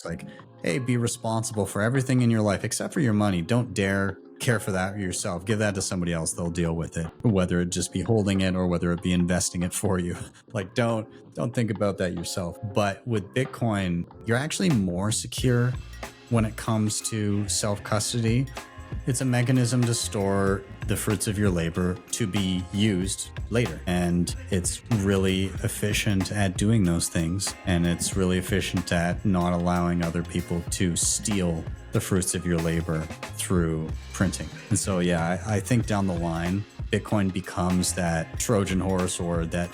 It's like, hey, be responsible for everything in your life except for your money. Don't dare care for that yourself. Give that to somebody else. They'll deal with it, whether it just be holding it or whether it be investing it for you. Like, don't think about that yourself. But with Bitcoin, you're actually more secure when it comes to self-custody. It's a mechanism to store the fruits of your labor to be used later. And it's really efficient at doing those things. And it's really efficient at not allowing other people to steal the fruits of your labor through printing. And so, yeah, I think down the line, Bitcoin becomes that Trojan horse, or that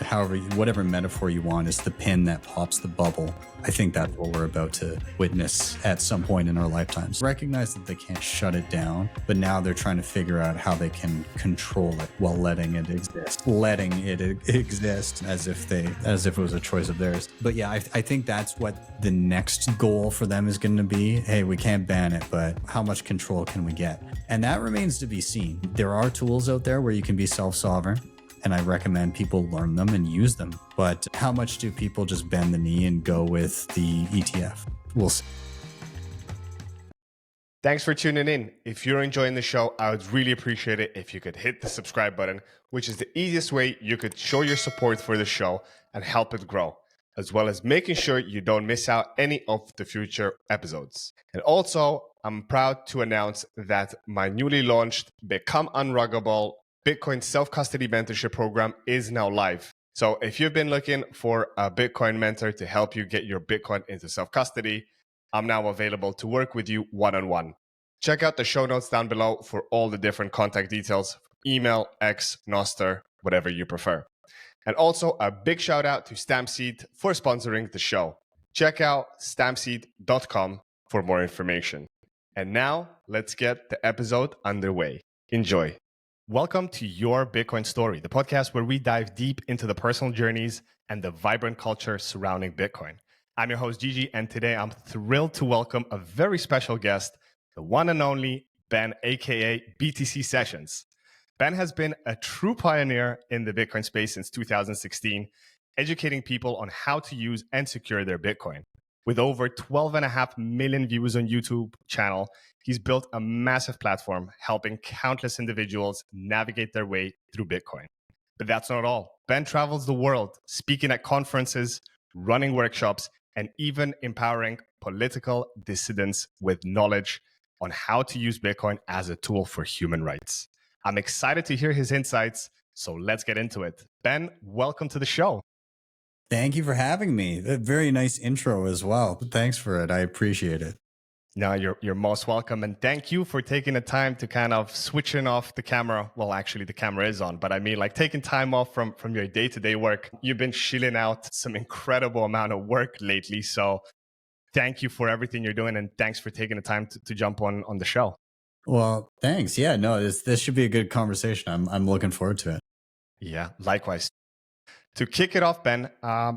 whatever metaphor you want, is the pin that pops the bubble. I think that's what we're about to witness at some point in our lifetimes. Recognize that they can't shut it down, but now they're trying to figure out how they can control it while letting it exist as if it was a choice of theirs. But yeah, I think that's what the next goal for them is going to be. Hey, we can't ban it, but how much control can we get? And that remains to be seen. There are tools out there where you can be self-sovereign, and I recommend people learn them and use them. But how much do people just bend the knee and go with the ETF? We'll see. Thanks for tuning in. If you're enjoying the show, I would really appreciate it if you could hit the subscribe button, which is the easiest way you could show your support for the show and help it grow, as well as making sure you don't miss out any of the future episodes. And also, I'm proud to announce that my newly launched Become Unruggable Bitcoin self-custody mentorship program is now live. So if you've been looking for a Bitcoin mentor to help you get your Bitcoin into self-custody, I'm now available to work with you one-on-one. Check out the show notes down below for all the different contact details: email, X, Nostr, whatever you prefer. And also a big shout out to StampSeed for sponsoring the show. Check out stampseed.com for more information. And now let's get the episode underway. Enjoy. Welcome to Your Bitcoin Story, the podcast where we dive deep into the personal journeys and the vibrant culture surrounding Bitcoin. I'm your host, Gigi, and today I'm thrilled to welcome a very special guest, the one and only Ben, aka BTC Sessions. Ben has been a true pioneer in the Bitcoin space since 2016, educating people on how to use and secure their Bitcoin. With over 12.5 million views on YouTube channel, he's built a massive platform helping countless individuals navigate their way through Bitcoin. But that's not all. Ben travels the world, speaking at conferences, running workshops, and even empowering political dissidents with knowledge on how to use Bitcoin as a tool for human rights. I'm excited to hear his insights, so let's get into it. Ben, welcome to the show. Thank you for having me. A very nice intro as well. Thanks for it. I appreciate it. No, you're most welcome. And thank you for taking the time to kind of switching off the camera. Well, actually, the camera is on, but I mean, like, taking time off from your day-to-day work. You've been shilling out some incredible amount of work lately. So thank you for everything you're doing. And thanks for taking the time to jump on the show. Well, thanks. Yeah, no, this should be a good conversation. I'm looking forward to it. Yeah, likewise. To kick it off, Ben,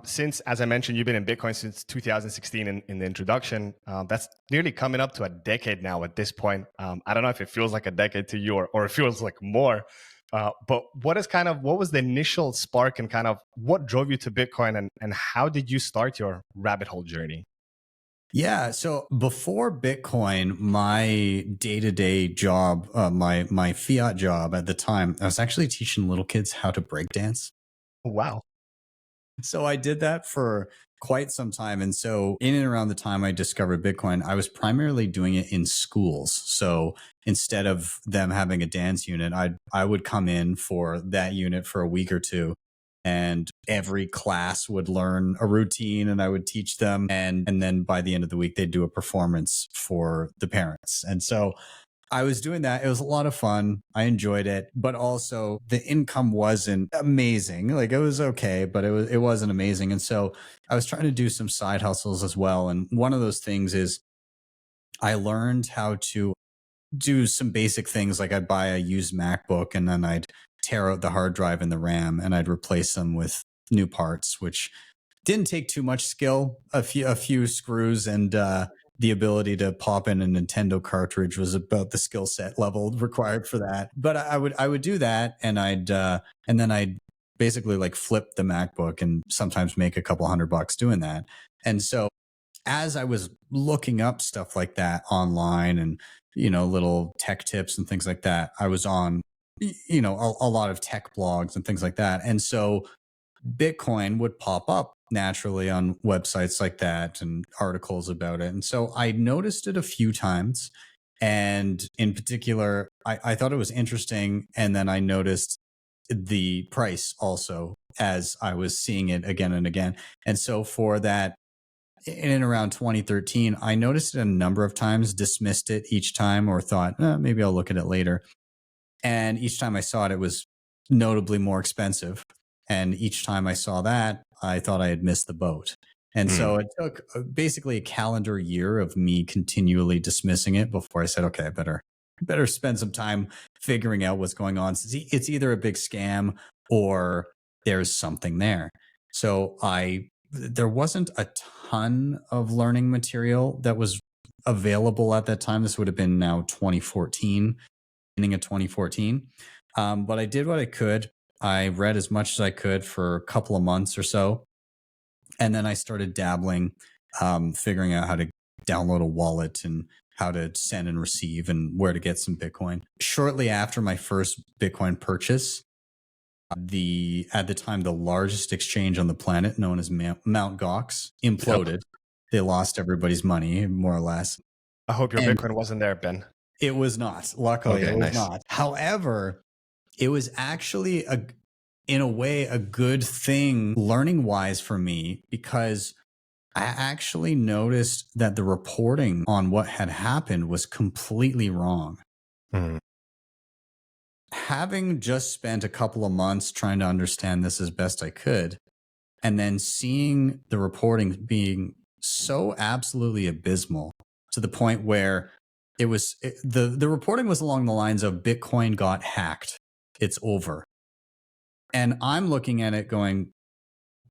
since, as I mentioned, you've been in Bitcoin since 2016 in the introduction, that's nearly coming up to a decade now at this point. I don't know if it feels like a decade to you or it feels like more, but what was the initial spark and kind of what drove you to Bitcoin and how did you start your rabbit hole journey? Yeah. So before Bitcoin, my day-to-day job, my fiat job at the time, I was actually teaching little kids how to breakdance. Wow. So I did that for quite some time. And so in and around the time I discovered Bitcoin, I was primarily doing it in schools. So instead of them having a dance unit, I would come in for that unit for a week or two. And every class would learn a routine and I would teach them. And then by the end of the week, they'd do a performance for the parents. And so I was doing that. It was a lot of fun. I enjoyed it, but also the income wasn't amazing. Like, it was okay, but it wasn't amazing. And so I was trying to do some side hustles as well. And one of those things is I learned how to do some basic things. Like, I'd buy a used MacBook and then I'd tear out the hard drive and the RAM and I'd replace them with new parts, which didn't take too much skill. A few screws and the ability to pop in a Nintendo cartridge was about the skill set level required for that. But I would do that, and then I'd basically like flip the MacBook and sometimes make a couple $100 doing that. And so as I was looking up stuff like that online and, little tech tips and things like that, I was on, a lot of tech blogs and things like that. And so Bitcoin would pop up naturally on websites like that and articles about it. And so I noticed it a few times. And in particular, I thought it was interesting. And then I noticed the price also as I was seeing it again and again. And so for that, in and around 2013, I noticed it a number of times, dismissed it each time, or thought, maybe I'll look at it later. And each time I saw it, it was notably more expensive. And each time I saw that, I thought I had missed the boat. And so it took basically a calendar year of me continually dismissing it before I said, okay, I better spend some time figuring out what's going on. It's either a big scam or there's something there. So there wasn't a ton of learning material that was available at that time. This would have been now 2014, beginning of 2014. But I did what I could. I read as much as I could for a couple of months or so. And then I started dabbling, figuring out how to download a wallet and how to send and receive and where to get some Bitcoin. Shortly after my first Bitcoin purchase, at the time, the largest exchange on the planet, known as Mount Gox, imploded. Yep. They lost everybody's money, more or less. I hope your Bitcoin wasn't there, Ben. It was not. Luckily, it was not. However, it was actually in a way, a good thing learning wise for me, because I actually noticed that the reporting on what had happened was completely wrong. Having just spent a couple of months trying to understand this as best I could, and then seeing the reporting being so absolutely abysmal to the point where the reporting was along the lines of Bitcoin got hacked. It's over. And I'm looking at it going,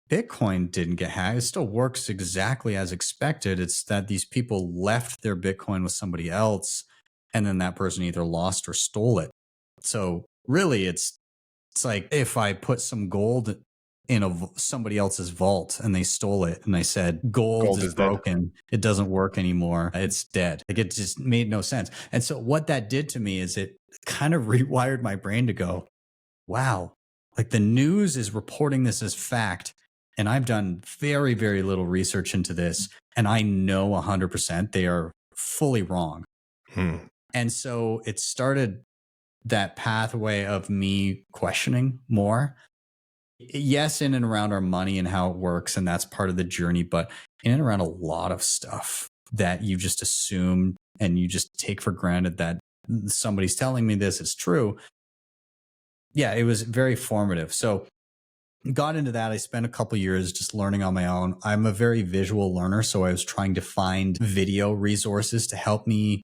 Bitcoin didn't get hacked. It still works exactly as expected. It's that these people left their Bitcoin with somebody else, and then that person either lost or stole it. So really, it's like if I put some gold in somebody else's vault and they stole it, and I said, gold is broken. It doesn't work anymore. It's dead. Like, it just made no sense. And so what that did to me is it kind of rewired my brain to go, wow, like the news is reporting this as fact. And I've done very, very little research into this. And I know 100% they are fully wrong. And so it started that pathway of me questioning more. Yes, in and around our money and how it works. And that's part of the journey. But in and around a lot of stuff that you just assume and you just take for granted that somebody's telling me this is true. Yeah, it was very formative. So got into that. I spent a couple years just learning on my own. I'm a very visual learner, so I was trying to find video resources to help me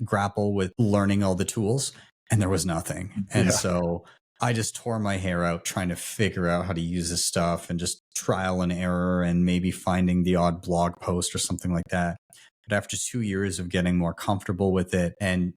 grapple with learning all the tools, and there was nothing. And so I just tore my hair out trying to figure out how to use this stuff, and just trial and error, and maybe finding the odd blog post or something like that. But after 2 years of getting more comfortable with it and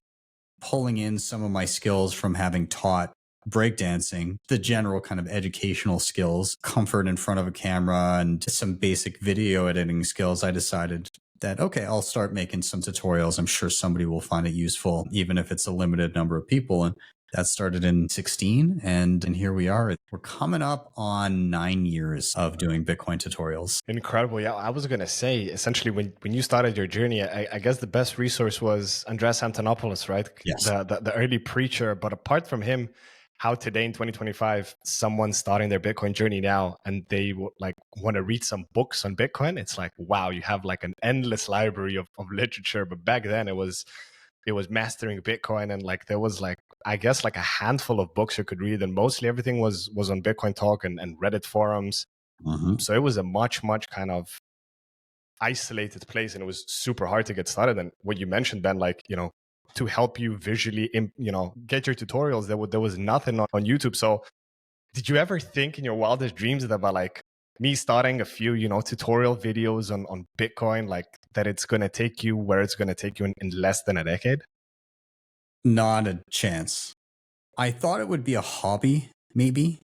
pulling in some of my skills from having taught breakdancing, the general kind of educational skills, comfort in front of a camera, and some basic video editing skills, I decided that, okay, I'll start making some tutorials. I'm sure somebody will find it useful, even if it's a limited number of people. And that started in 2016. And here we are. We're coming up on 9 years of doing Bitcoin tutorials. Incredible. Yeah, I was going to say, essentially, when you started your journey, I guess the best resource was Andreas Antonopoulos, right? Yes. The early preacher. But apart from him, how today in 2025, someone starting their Bitcoin journey now and they want to read some books on Bitcoin, it's like, wow, you have like an endless library of literature. But back then it was mastering Bitcoin, and like there was like, I guess, like a handful of books you could read, and mostly everything was on Bitcoin Talk and Reddit forums. So it was a much kind of isolated place, and it was super hard to get started. And what you mentioned, Ben, like, to help you visually, get your tutorials, there was nothing on YouTube. So did you ever think in your wildest dreams about like me starting a few, tutorial videos on Bitcoin, like that it's going to take you where it's going to take you in less than a decade? Not a chance. I thought it would be a hobby, maybe,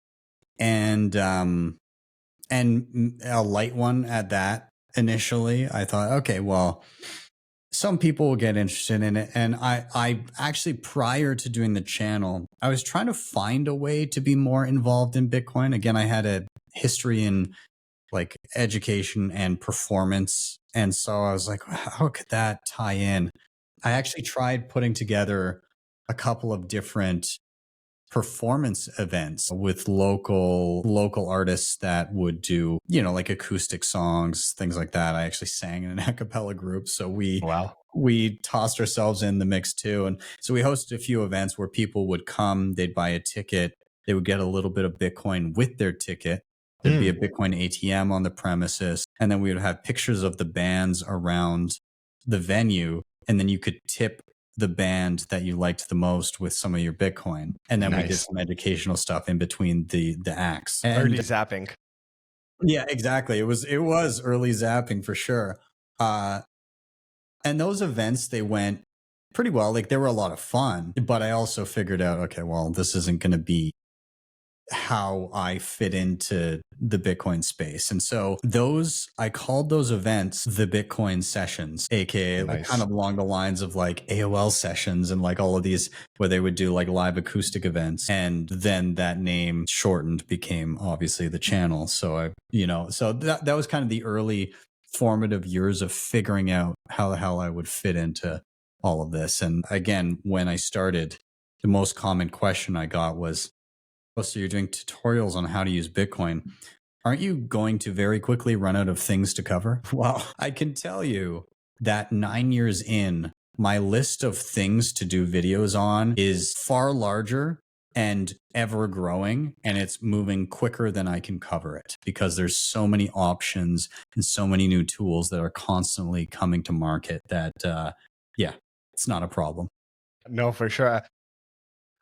and a light one at that. initially. I thought, okay, well, some people will get interested in it. And I actually, prior to doing the channel, I was trying to find a way to be more involved in Bitcoin. Again, I had a history in like education and performance. And so I was like, how could that tie in? I actually tried putting together a couple of different performance events with local artists that would do, like acoustic songs, things like that. I actually sang in an a cappella group. So Wow. we tossed ourselves in the mix too. And so we hosted a few events where people would come, they'd buy a ticket, they would get a little bit of Bitcoin with their ticket. There'd be a Bitcoin ATM on the premises. And then we would have pictures of the bands around the venue. And then you could tip the band that you liked the most with some of your Bitcoin. And then we did some educational stuff in between the acts. And early zapping. Yeah, exactly. It was early zapping for sure. And those events, they went pretty well. Like, they were a lot of fun, but I also figured out, okay, well, this isn't going to be how I fit into the Bitcoin space. And so I called those events the Bitcoin Sessions, aka like kind of along the lines of like AOL sessions and like all of these where they would do like live acoustic events. And then that name shortened became obviously the channel. So so that was kind of the early formative years of figuring out how the hell I would fit into all of this. And again, when I started, the most common question I got was, oh, so you're doing tutorials on how to use Bitcoin. Aren't you going to very quickly run out of things to cover? Well, I can tell you that 9 years in, my list of things to do videos on is far larger and ever growing, and it's moving quicker than I can cover it because there's so many options and so many new tools that are constantly coming to market that, it's not a problem. No, for sure.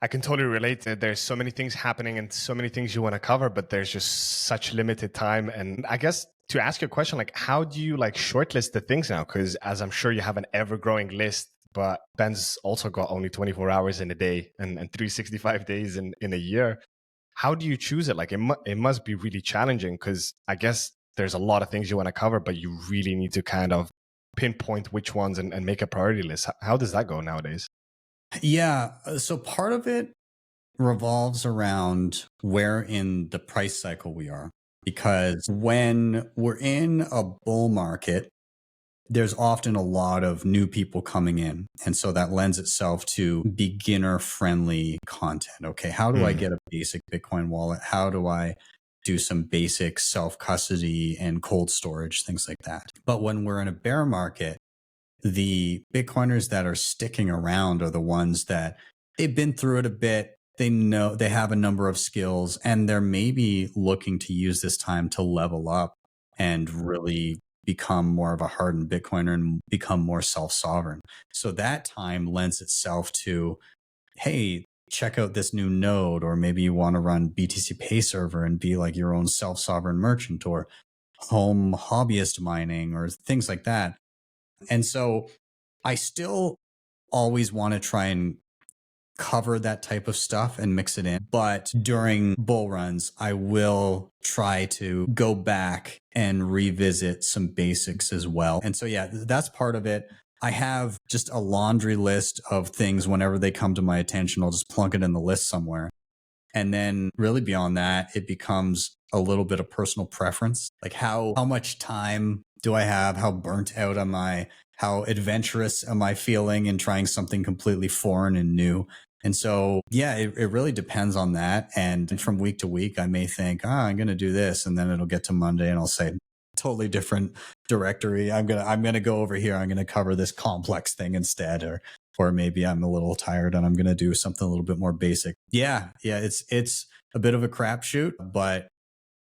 I can totally relate. There's so many things happening and so many things you want to cover, but there's just such limited time. And I guess to ask you a question, like, how do you like shortlist the things now? Because as I'm sure you have an ever growing list, but Ben's also got only 24 hours in a day and 365 days in a year. How do you choose it? Like, it must be really challenging because I guess there's a lot of things you want to cover, but you really need to kind of pinpoint which ones and make a priority list. How does that go nowadays? Yeah. So part of it revolves around where in the price cycle we are. Because when we're in a bull market, there's often a lot of new people coming in. And so that lends itself to beginner friendly content. Okay, how do I get a basic Bitcoin wallet? How do I do some basic self custody and cold storage, things like that? But when we're in a bear market, the Bitcoiners that are sticking around are the ones that they've been through it a bit. They know they have a number of skills and they're maybe looking to use this time to level up and really become more of a hardened Bitcoiner and become more self-sovereign. So that time lends itself to, hey, check out this new node, or maybe you want to run BTC Pay Server and be like your own self-sovereign merchant, or home hobbyist mining or things like that. And so I still always want to try and cover that type of stuff and mix it in. But during bull runs, I will try to go back and revisit some basics as well. And so, yeah, that's part of it. I have just a laundry list of things whenever they come to my attention. I'll just plunk it in the list somewhere. And then really beyond that, it becomes a little bit of personal preference. Like how much time do I have? How burnt out am I? How adventurous am I feeling in trying something completely foreign and new? And so, yeah, it really depends on that. And from week to week, I may think, I'm going to do this. And then it'll get to Monday and I'll say, totally different directory. I'm going to go over here. I'm going to cover this complex thing instead. Or maybe I'm a little tired and I'm going to do something a little bit more basic. Yeah. It's a bit of a crapshoot, but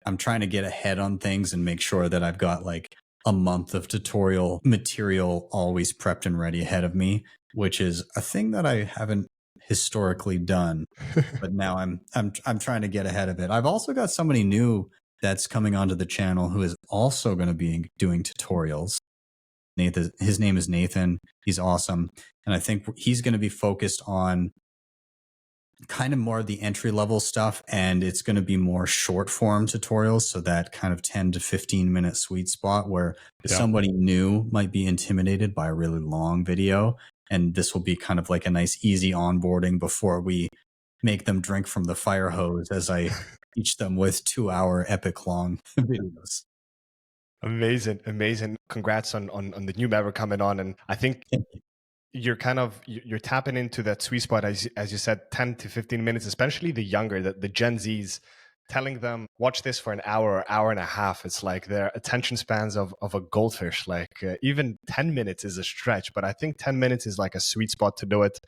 I'm trying to get ahead on things and make sure that I've got like a month of tutorial material always prepped and ready ahead of me, which is a thing that I haven't historically done. But now I'm trying to get ahead of it. I've also got somebody new that's coming onto the channel who is also going to be doing tutorials. Nathan, his name is Nathan. He's awesome. And I think he's going to be focused on kind of more of the entry level stuff, and it's going to be more short form tutorials. So that kind of 10 to 15 minute sweet spot where somebody new might be intimidated by a really long video. And this will be kind of like a nice, easy onboarding before we make them drink from the fire hose as I teach them with 2-hour epic long videos. Amazing. Amazing. Congrats on the new member coming on. And I think you're tapping into that sweet spot, as you said, 10 to 15 minutes, especially the younger, the Gen Zs, telling them, watch this for an hour or hour and a half. It's like their attention spans of a goldfish. Like even 10 minutes is a stretch, but I think 10 minutes is like a sweet spot to do it.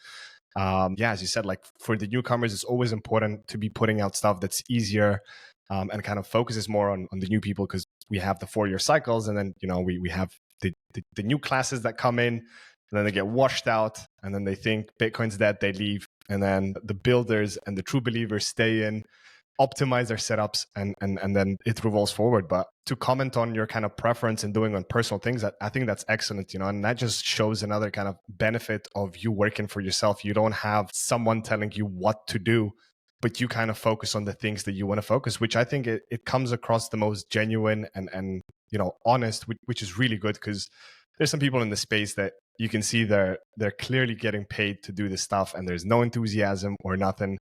As you said, like for the newcomers, it's always important to be putting out stuff that's easier and kind of focuses more on the new people, because we have the 4-year cycles, and then, you know, we have the new classes that come in, and then they get washed out, and then they think Bitcoin's dead, they leave, and then the builders and the true believers stay in, optimize their setups, and then it revolves forward. But to comment on your kind of preference in doing on personal things, I think that's excellent, you know, and that just shows another kind of benefit of you working for yourself. You don't have someone telling you what to do, but you kind of focus on the things that you want to focus, which I think it comes across the most genuine and you know, honest, which is really good, because there's some people in the space that you can see they're clearly getting paid to do this stuff, and there's no enthusiasm or nothing.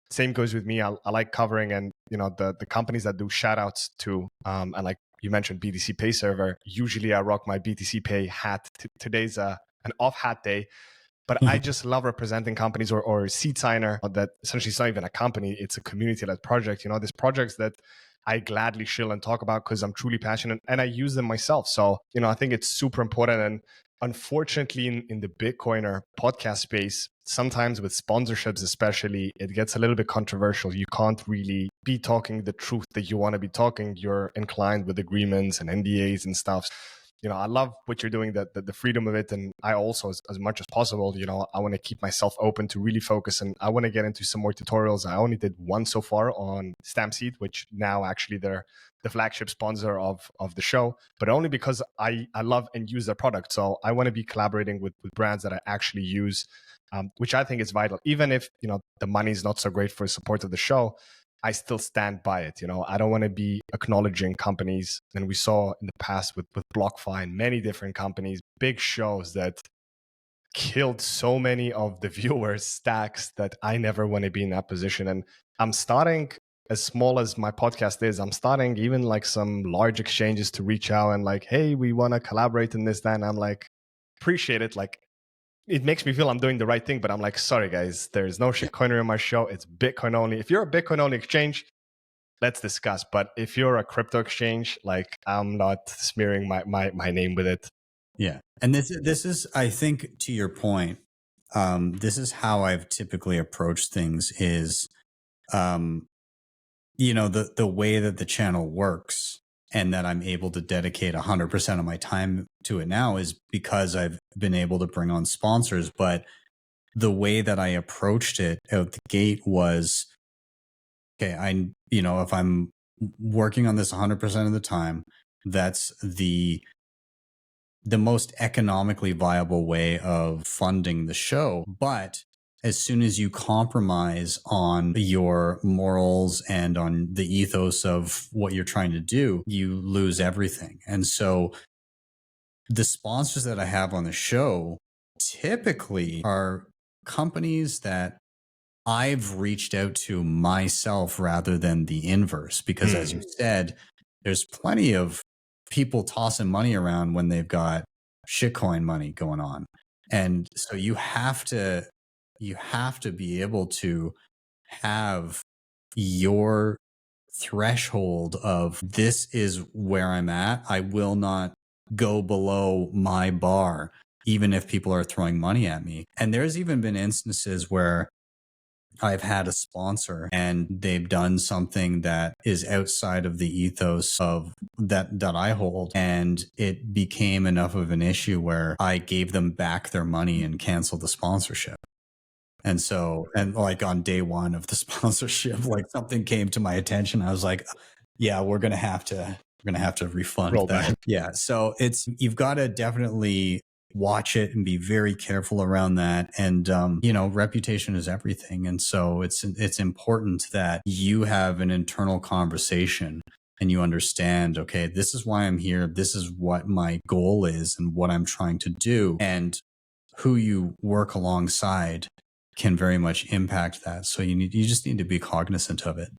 Same goes with me. I like covering, and you know, the companies that do shout outs to, and like you mentioned, BTC Pay Server. Usually I rock my BTC Pay hat. Today's an off hat day, but I just love representing companies or Seed Signer, that essentially it's not even a company, it's a community-led project. You know, there's projects that I gladly chill and talk about because I'm truly passionate and I use them myself. So, you know, I think it's super important. And unfortunately, in the Bitcoiner podcast space, sometimes with sponsorships especially, it gets a little bit controversial. You can't really be talking the truth that you want to be talking. You're inclined with agreements and NDAs and stuff. You know, I love what you're doing, the freedom of it. And I also, as much as possible, you know, I want to keep myself open to really focus. And I want to get into some more tutorials. I only did one so far on StampSeed, which now actually they're the flagship sponsor of the show, but only because I love and use their product. So I want to be collaborating with brands that I actually use, which I think is vital. Even if, you know, the money is not so great for support of the show, I still stand by it. You know, I don't want to be acknowledging companies. And we saw in the past with BlockFi and many different companies, big shows that killed so many of the viewers' stacks, that I never want to be in that position. And I'm starting, as small as my podcast is, I'm starting even like some large exchanges to reach out and like, hey, we want to collaborate in this, that. And I'm like, appreciate it. Like, it makes me feel I'm doing the right thing, but I'm like, sorry guys, there's no shitcoiner in my show. It's Bitcoin only. If you're a Bitcoin only exchange, let's discuss. But if you're a crypto exchange, like, I'm not smearing my name with it. Yeah. And this is, I think, to your point, this is how I've typically approached things is, you know, the way that the channel works and that I'm able to dedicate 100% of my time to it now is because I've been able to bring on sponsors. But the way that I approached it out the gate was, okay, you know, if I'm working on this 100% of the time, that's the most economically viable way of funding the show. But as soon as you compromise on your morals and on the ethos of what you're trying to do, you lose everything. And so the sponsors that I have on the show typically are companies that I've reached out to myself rather than the inverse, because as you said, there's plenty of people tossing money around when they've got shitcoin money going on. And so you have to be able to have your threshold of, this is where I'm at. I will not go below my bar, even if people are throwing money at me. And there's even been instances where I've had a sponsor and they've done something that is outside of the ethos of that I hold. And it became enough of an issue where I gave them back their money and canceled the sponsorship. And so, and like on day one of the sponsorship, like something came to my attention. I was like, yeah, we're going to have to refund that. Yeah. So you've got to definitely watch it and be very careful around that. And, reputation is everything. And so it's important that you have an internal conversation and you understand, okay, this is why I'm here. This is what my goal is and what I'm trying to do. And who you work alongside can very much impact that. So you just need to be cognizant of it.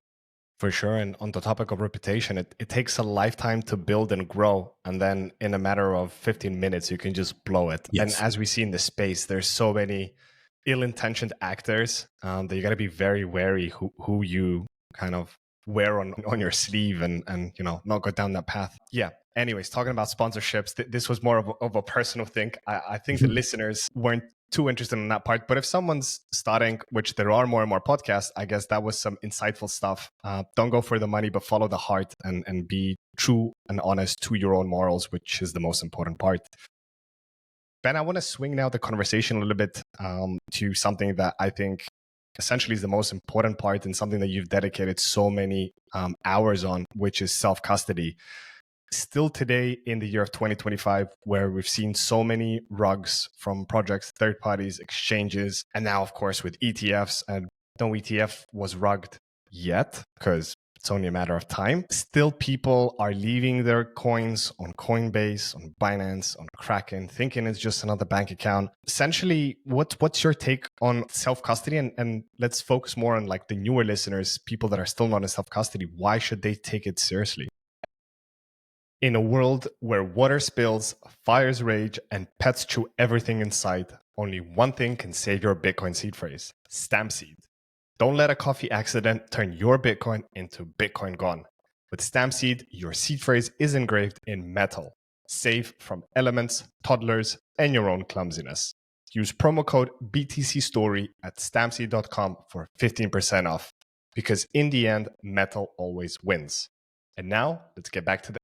For sure. And on the topic of reputation, it takes a lifetime to build and grow. And then in a matter of 15 minutes, you can just blow it. Yes. And as we see in the space, there's so many ill-intentioned actors that you got to be very wary who you kind of wear on your sleeve and not go down that path. Yeah. Anyways, talking about sponsorships, this was more of a personal thing. I think the listeners weren't too interested in that part, but if someone's starting, which there are more and more podcasts, I guess that was some insightful stuff. Don't go for the money, but follow the heart and be true and honest to your own morals, which is the most important part. Ben, I want to swing now the conversation a little bit to something that I think essentially is the most important part and something that you've dedicated so many hours on, which is self-custody. Still today in the year of 2025, where we've seen so many rugs from projects, third parties, exchanges, and now, of course, with ETFs, and no ETF was rugged yet because it's only a matter of time. Still, people are leaving their coins on Coinbase, on Binance, on Kraken, thinking it's just another bank account. Essentially, what's your take on self-custody? And let's focus more on like the newer listeners, people that are still not in self-custody. Why should they take it seriously? In a world where water spills, fires rage, and pets chew everything in sight, only one thing can save your Bitcoin seed phrase: StampSeed. Don't let a coffee accident turn your Bitcoin into Bitcoin gone. With StampSeed, your seed phrase is engraved in metal, safe from elements, toddlers, and your own clumsiness. Use promo code BTCStory at stampseed.com for 15% off, because in the end, metal always wins. And now, let's get back to the...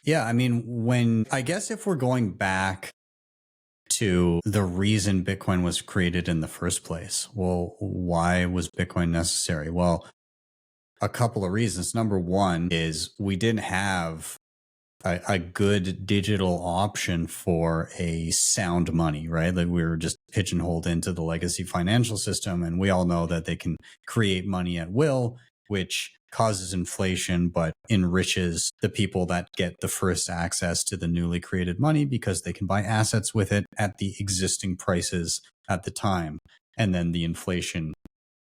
Yeah, I mean, if we're going back to the reason Bitcoin was created in the first place, well, why was Bitcoin necessary? Well, a couple of reasons. Number one is we didn't have a good digital option for a sound money, right? Like we were just pigeonholed into the legacy financial system, and we all know that they can create money at will, which causes inflation, but enriches the people that get the first access to the newly created money because they can buy assets with it at the existing prices at the time. And then the inflation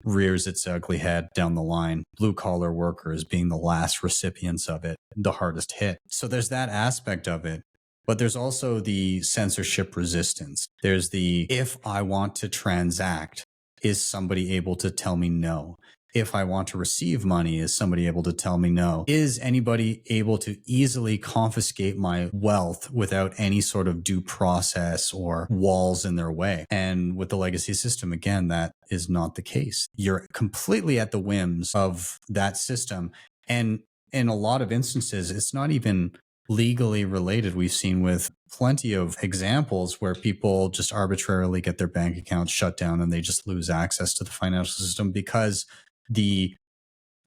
rears its ugly head down the line, blue collar workers being the last recipients of it, the hardest hit. So there's that aspect of it. But there's also the censorship resistance. There's the, if I want to transact, is somebody able to tell me no? If I want to receive money, is somebody able to tell me no? Is anybody able to easily confiscate my wealth without any sort of due process or walls in their way? And with the legacy system, again, that is not the case. You're completely at the whims of that system. And in a lot of instances, it's not even legally related. We've seen with plenty of examples where people just arbitrarily get their bank accounts shut down and they just lose access to the financial system because the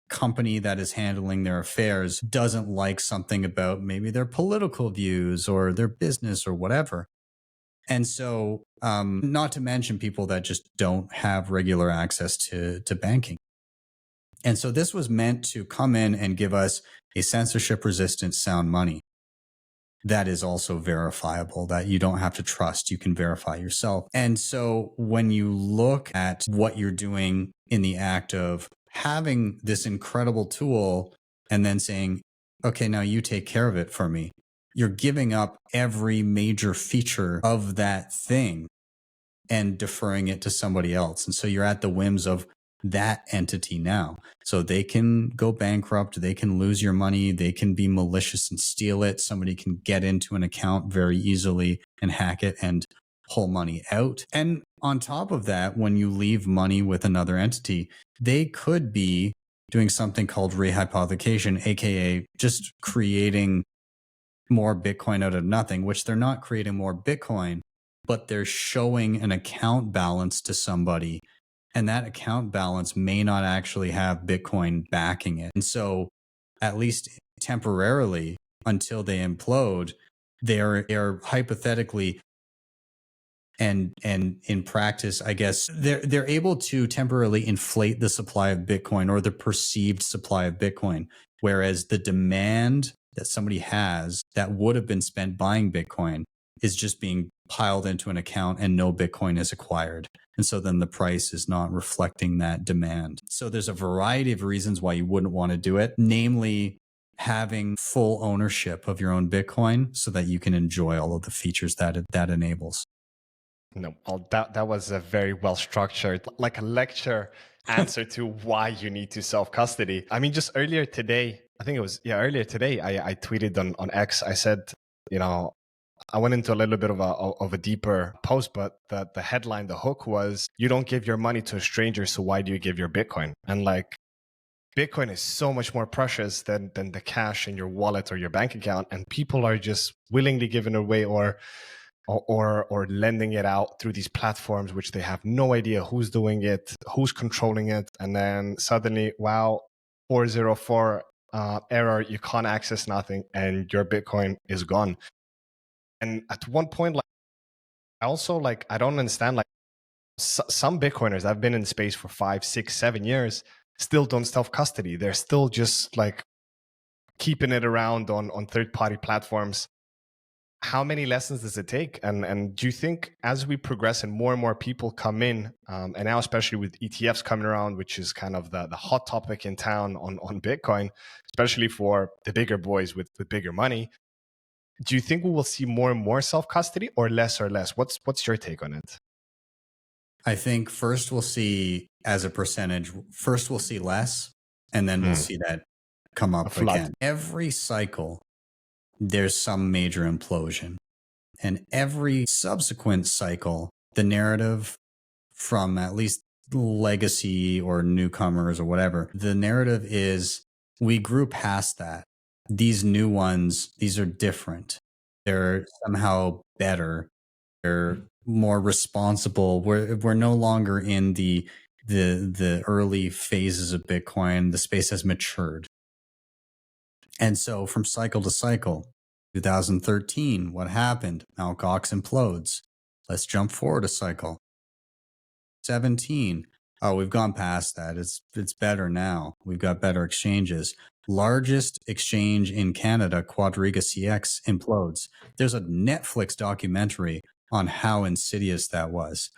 company that is handling their affairs doesn't like something about maybe their political views or their business or whatever. And so, not to mention people that just don't have regular access to banking. And so this was meant to come in and give us a censorship resistant sound money that is also verifiable, that you don't have to trust, you can verify yourself. And so when you look at what you're doing in the act of having this incredible tool and then saying, okay, now you take care of it for me, you're giving up every major feature of that thing and deferring it to somebody else. And so you're at the whims of that entity now. So they can go bankrupt, they can lose your money, they can be malicious and steal it. Somebody can get into an account very easily and hack it and pull money out. And on top of that, when you leave money with another entity, they could be doing something called rehypothecation, aka just creating more Bitcoin out of nothing, which they're not creating more Bitcoin, but they're showing an account balance to somebody. And that account balance may not actually have Bitcoin backing it. And so at least temporarily, until they implode, they're hypothetically And in practice, I guess they're able to temporarily inflate the supply of Bitcoin or the perceived supply of Bitcoin, whereas the demand that somebody has that would have been spent buying Bitcoin is just being piled into an account and no Bitcoin is acquired. And so then the price is not reflecting that demand. So there's a variety of reasons why you wouldn't want to do it, namely having full ownership of your own Bitcoin so that you can enjoy all of the features that that enables. No, well, that was a very well structured, like a lecture answer to why you need to self custody. I mean, just earlier today, I think it was earlier today, I tweeted on X. I said, I went into a little bit of a deeper post, but the headline, the hook was, you don't give your money to a stranger, so why do you give your Bitcoin? And like, Bitcoin is so much more precious than the cash in your wallet or your bank account, and people are just willingly giving it away or lending it out through these platforms, which they have no idea who's doing it, who's controlling it. And then suddenly, wow, 404 error, you can't access nothing and your Bitcoin is gone. And at one point, like, I don't understand, like some Bitcoiners, I've been in the space for 5, 6, 7 years, still don't self-custody. They're still just like keeping it around on third-party platforms. How many lessons does it take? And do you think as we progress and more people come in, and now especially with ETFs coming around, which is kind of the hot topic in town on Bitcoin, especially for the bigger boys with bigger money, do you think we will see more and more self-custody or less? What's your take on it? I think first we'll see as a percentage, first we'll see less, and then we'll see that come up again. Every cycle, there's some major implosion. And every subsequent cycle, the narrative from at least legacy or newcomers or whatever, the narrative is we grew past that. These new ones, these are different. They're somehow better. They're more responsible. We're no longer in the early phases of Bitcoin. The space has matured. And so from cycle to cycle, 2013, what happened? Mt. Gox implodes. Let's jump forward a cycle. 17. Oh, we've gone past that. It's better now. We've got better exchanges. Largest exchange in Canada, Quadriga CX, implodes. There's a Netflix documentary on how insidious that was.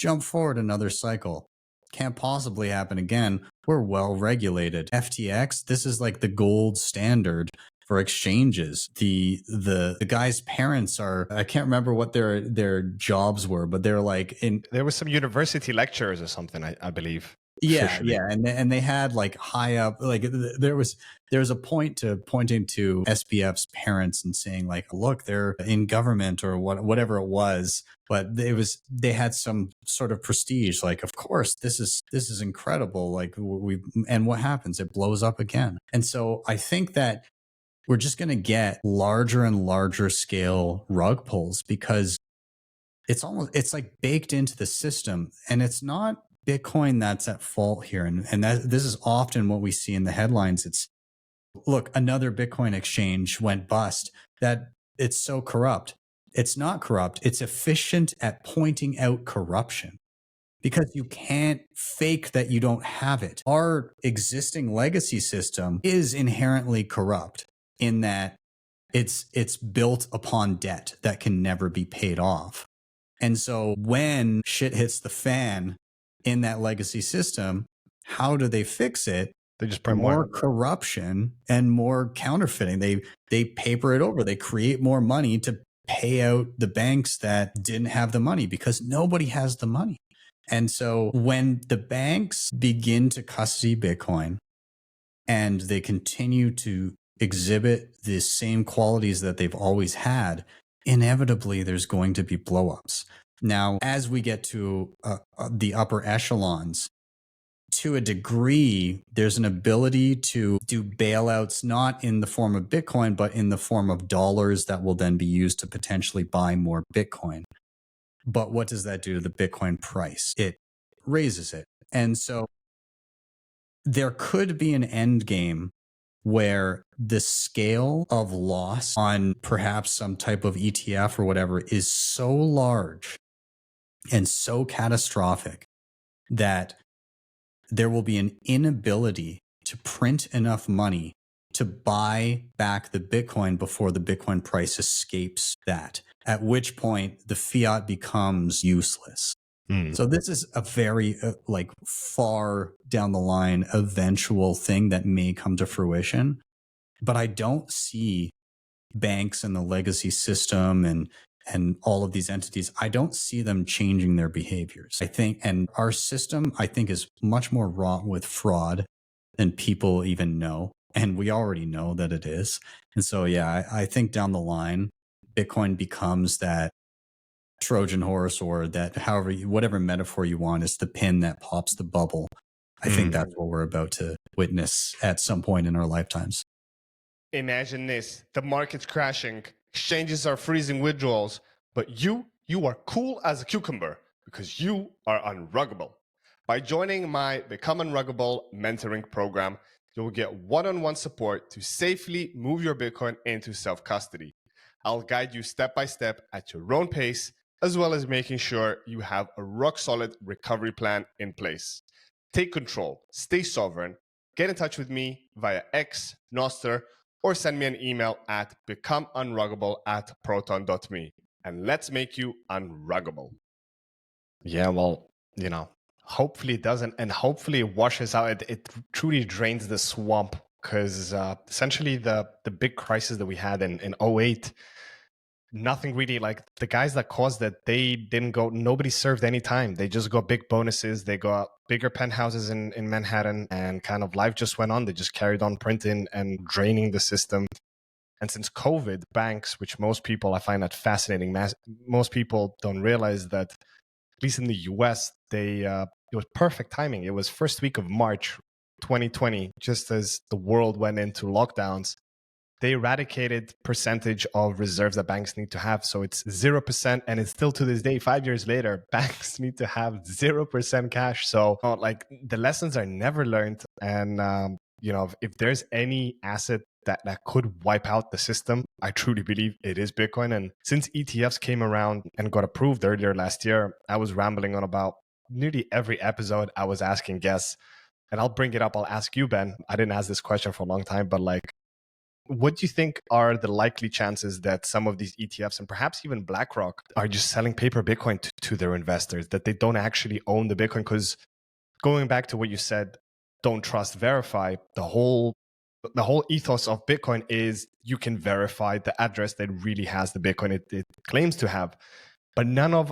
Jump forward another cycle. Can't possibly happen again. We're well regulated. FTX, this is like the gold standard for exchanges. The guy's parents are, I can't remember what their jobs were, but they're like there was some university lecturers or something, I believe. Yeah, officially. yeah, and they had like high up, like there was a point to pointing to SBF's parents and saying like, look, they're in government or whatever it was, but they had some sort of prestige. Like, of course, this is incredible. Like and what happens? It blows up again. And so I think that we're just going to get larger and larger scale rug pulls because it's like baked into the system, and it's not Bitcoin that's at fault here. And this is often what we see in the headlines. It's, look, another Bitcoin exchange went bust. That it's so corrupt. It's not corrupt. It's efficient at pointing out corruption because you can't fake that you don't have it. Our existing legacy system is inherently corrupt in that it's built upon debt that can never be paid off. And so when shit hits the fan in that legacy system, how do they fix it? They just print more corruption and more counterfeiting. They paper it over. They create more money to pay out the banks that didn't have the money because nobody has the money. And so when the banks begin to custody Bitcoin and they continue to exhibit the same qualities that they've always had, inevitably there's going to be blowups. Now, as we get to the upper echelons, to a degree, there's an ability to do bailouts, not in the form of Bitcoin, but in the form of dollars that will then be used to potentially buy more Bitcoin. But what does that do to the Bitcoin price? It raises it. And so there could be an end game where the scale of loss on perhaps some type of ETF or whatever is so large and so catastrophic that there will be an inability to print enough money to buy back the Bitcoin before the Bitcoin price escapes that, at which point the fiat becomes useless. So this is a very far down the line eventual thing that may come to fruition, but I don't see banks and the legacy system and all of these entities, I don't see them changing their behaviors. I think, and our system, I think, is much more wrought with fraud than people even know. And we already know that it is. And so, yeah, I think down the line, Bitcoin becomes that Trojan horse, or that whatever metaphor you want, is the pin that pops the bubble. I think that's what we're about to witness at some point in our lifetimes. Imagine this: the market's crashing, exchanges are freezing withdrawals, but you are cool as a cucumber because you are unruggable. By joining my Become Unruggable mentoring program, you will get one-on-one support to safely move your Bitcoin into self-custody. I'll guide you step by step at your own pace, as well as making sure you have a rock-solid recovery plan in place. Take control, stay sovereign. Get in touch with me via X, Nostr, or send me an email at becomeunruggable@proton.me, and let's make you unruggable. Yeah, well, hopefully it doesn't, and hopefully it washes out. It truly drains the swamp, because essentially the big crisis that we had in 2008, nothing really, like, the guys that caused it, they didn't go, nobody served any time. They just got big bonuses. They got bigger penthouses in Manhattan, and kind of life just went on. They just carried on printing and draining the system. And since COVID, banks, which most people, I find that fascinating, most people don't realize that, at least in the US, it was perfect timing. It was first week of March 2020, just as the world went into lockdowns. They eradicated percentage of reserves that banks need to have. So it's 0%. And it's still to this day, 5 years later, banks need to have 0% cash. So the lessons are never learned. And, if there's any asset that could wipe out the system, I truly believe it is Bitcoin. And since ETFs came around and got approved earlier last year, I was rambling on about nearly every episode. I was asking guests, and I'll bring it up. I'll ask you, Ben. I didn't ask this question for a long time, but what do you think are the likely chances that some of these ETFs, and perhaps even BlackRock, are just selling paper Bitcoin to their investors, that they don't actually own the Bitcoin? Because going back to what you said, don't trust, verify, the whole ethos of Bitcoin is you can verify the address that really has the Bitcoin it claims to have. But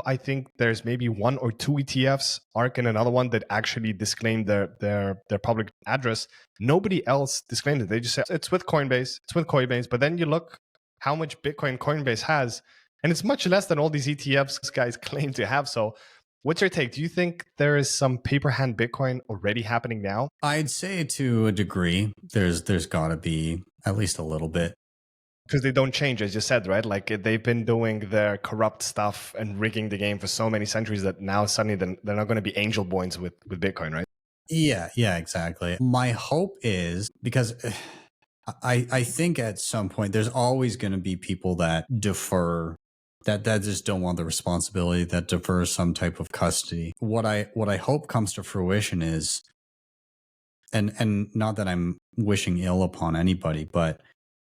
I think there's maybe one or two ETFs, ARK and another one, that actually disclaim their public address. Nobody else disclaimed it. They just say it's with Coinbase. But then you look how much Bitcoin Coinbase has, and it's much less than all these ETFs guys claim to have. So what's your take? Do you think there is some paper hand Bitcoin already happening now? I'd say to a degree, there's got to be at least a little bit. Because they don't change, as you said, right? Like, they've been doing their corrupt stuff and rigging the game for so many centuries that now suddenly they're not going to be angel boys with Bitcoin, right? Yeah, exactly. My hope is, because I think at some point there's always going to be people that defer, that just don't want the responsibility, that defer some type of custody. What I hope comes to fruition is, and not that I'm wishing ill upon anybody, but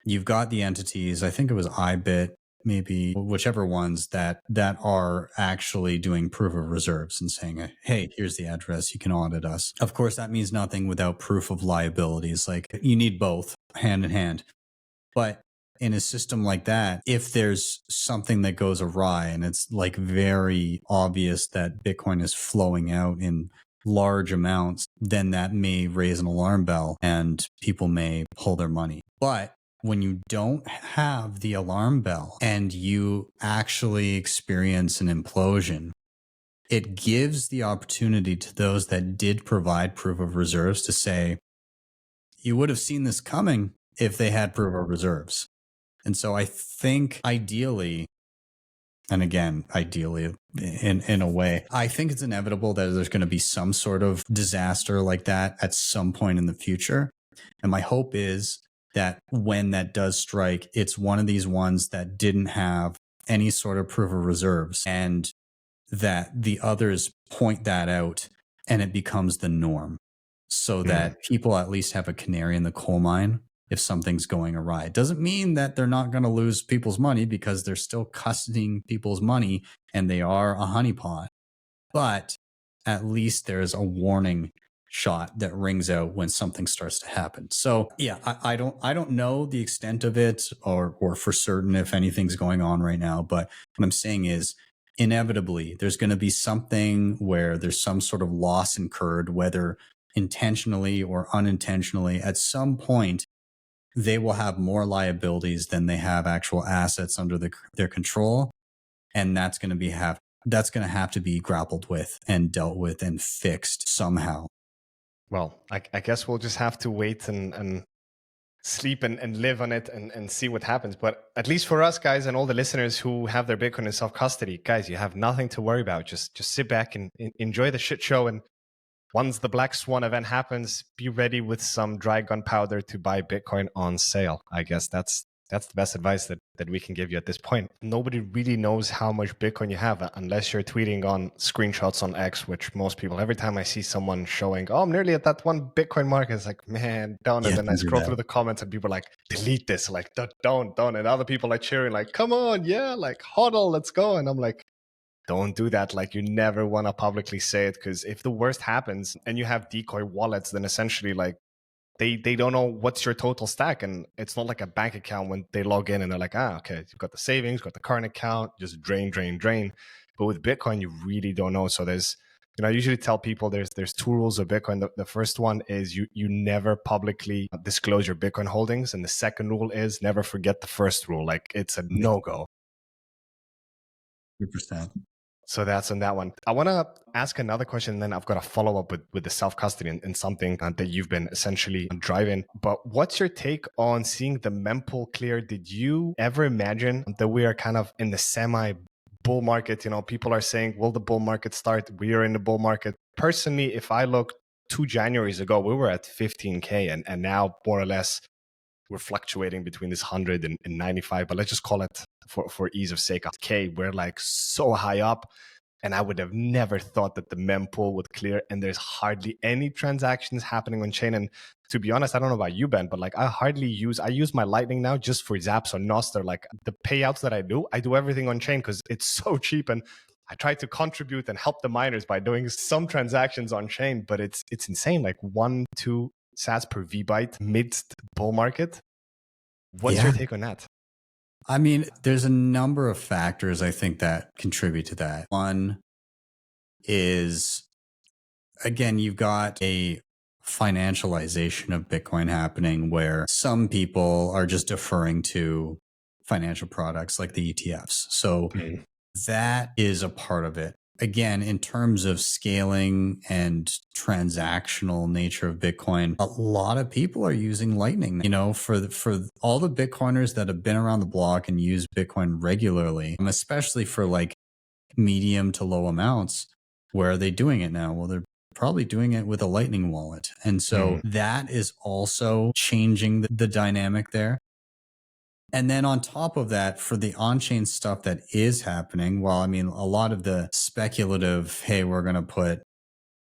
you've got the entities, I think it was iBit, maybe, whichever ones that are actually doing proof of reserves and saying, hey, here's the address, you can audit us. Of course, that means nothing without proof of liabilities. Like, you need both hand in hand. But in a system like that, if there's something that goes awry and it's like very obvious that Bitcoin is flowing out in large amounts, then that may raise an alarm bell and people may pull their money. But when you don't have the alarm bell and you actually experience an implosion, it gives the opportunity to those that did provide proof of reserves to say, you would have seen this coming if they had proof of reserves. And so I think ideally, and again, ideally in a way, I think it's inevitable that there's going to be some sort of disaster like that at some point in the future. And my hope is that when that does strike, it's one of these ones that didn't have any sort of proof of reserves, and that the others point that out and it becomes the norm, so that people at least have a canary in the coal mine if something's going awry. It doesn't mean that they're not going to lose people's money, because they're still custodying people's money and they are a honeypot. But at least there's a warning shot that rings out when something starts to happen. So yeah, I don't know the extent of it or for certain if anything's going on right now. But what I'm saying is, inevitably there's going to be something where there's some sort of loss incurred, whether intentionally or unintentionally. At some point, they will have more liabilities than they have actual assets under their control. And that's going to have to be grappled with and dealt with and fixed somehow. Well, I guess we'll just have to wait and sleep and live on it and see what happens. But at least for us guys and all the listeners who have their Bitcoin in self-custody, guys, you have nothing to worry about. Just sit back and enjoy the shit show. And once the Black Swan event happens, be ready with some dry gunpowder to buy Bitcoin on sale. I guess that's the best advice that we can give you at this point. Nobody really knows how much Bitcoin you have unless you're tweeting on screenshots on X, which most people, every time I see someone showing, oh, I'm nearly at that one Bitcoin mark, it's like, man, don't. And then I scroll through the comments and people are like, delete this, like, don't. And other people are cheering, like, come on, yeah, like, hodl, let's go. And I'm like, don't do that. Like, you never want to publicly say it, because if the worst happens and you have decoy wallets, then essentially, like, they don't know what's your total stack. And it's not like a bank account when they log in and they're like, okay, you've got the savings, got the current account, just drain. But with Bitcoin, you really don't know. So there's, I usually tell people there's two rules of Bitcoin. The first one is you never publicly disclose your Bitcoin holdings. And the second rule is never forget the first rule. Like, it's a no-go. 100%. So that's on that one. I want to ask another question, and then I've got a follow-up with the self-custody and something that you've been essentially driving. But what's your take on seeing the mempool clear? Did you ever imagine that we are kind of in the semi-bull market? People are saying, will the bull market start? We are in the bull market. Personally, if I look 2 Januaries ago, we were at 15K, and now more or less we're fluctuating between this 100 and 95, but let's just call it for ease of sake, K. We're like so high up, and I would have never thought that the mempool would clear, and there's hardly any transactions happening on chain. And to be honest, I don't know about you, Ben, but like I use my Lightning now just for Zaps on Nostr. Like the payouts that I do everything on chain because it's so cheap, and I try to contribute and help the miners by doing some transactions on chain, but it's insane. Like 1-2 sats per VByte midst bull market. What's your take on that? I mean, there's a number of factors I think that contribute to that. One is, again, you've got a financialization of Bitcoin happening where some people are just deferring to financial products like the ETFs. So that is a part of it. Again, in terms of scaling and transactional nature of Bitcoin, a lot of people are using Lightning. For all the Bitcoiners that have been around the block and use Bitcoin regularly, especially for like medium to low amounts, where are they doing it now? Well, they're probably doing it with a Lightning wallet. And so that is also changing the dynamic there. And then on top of that, for the on-chain stuff that is happening, well, I mean, a lot of the speculative, hey, we're going to put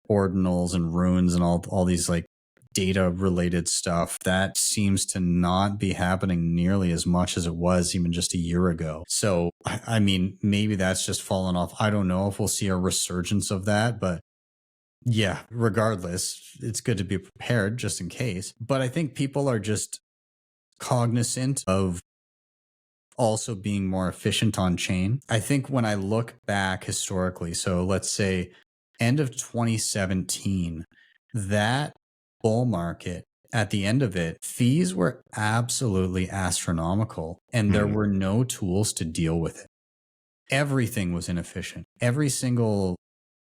ordinals and runes and all these like data related stuff, that seems to not be happening nearly as much as it was even just a year ago. So, I mean, maybe that's just fallen off. I don't know if we'll see a resurgence of that, but yeah, regardless, it's good to be prepared just in case. But I think people are just cognizant of also being more efficient on chain. I think when I look back historically, so let's say end of 2017, that bull market, at the end of it, fees were absolutely astronomical, and there were no tools to deal with it. Everything was inefficient. Every single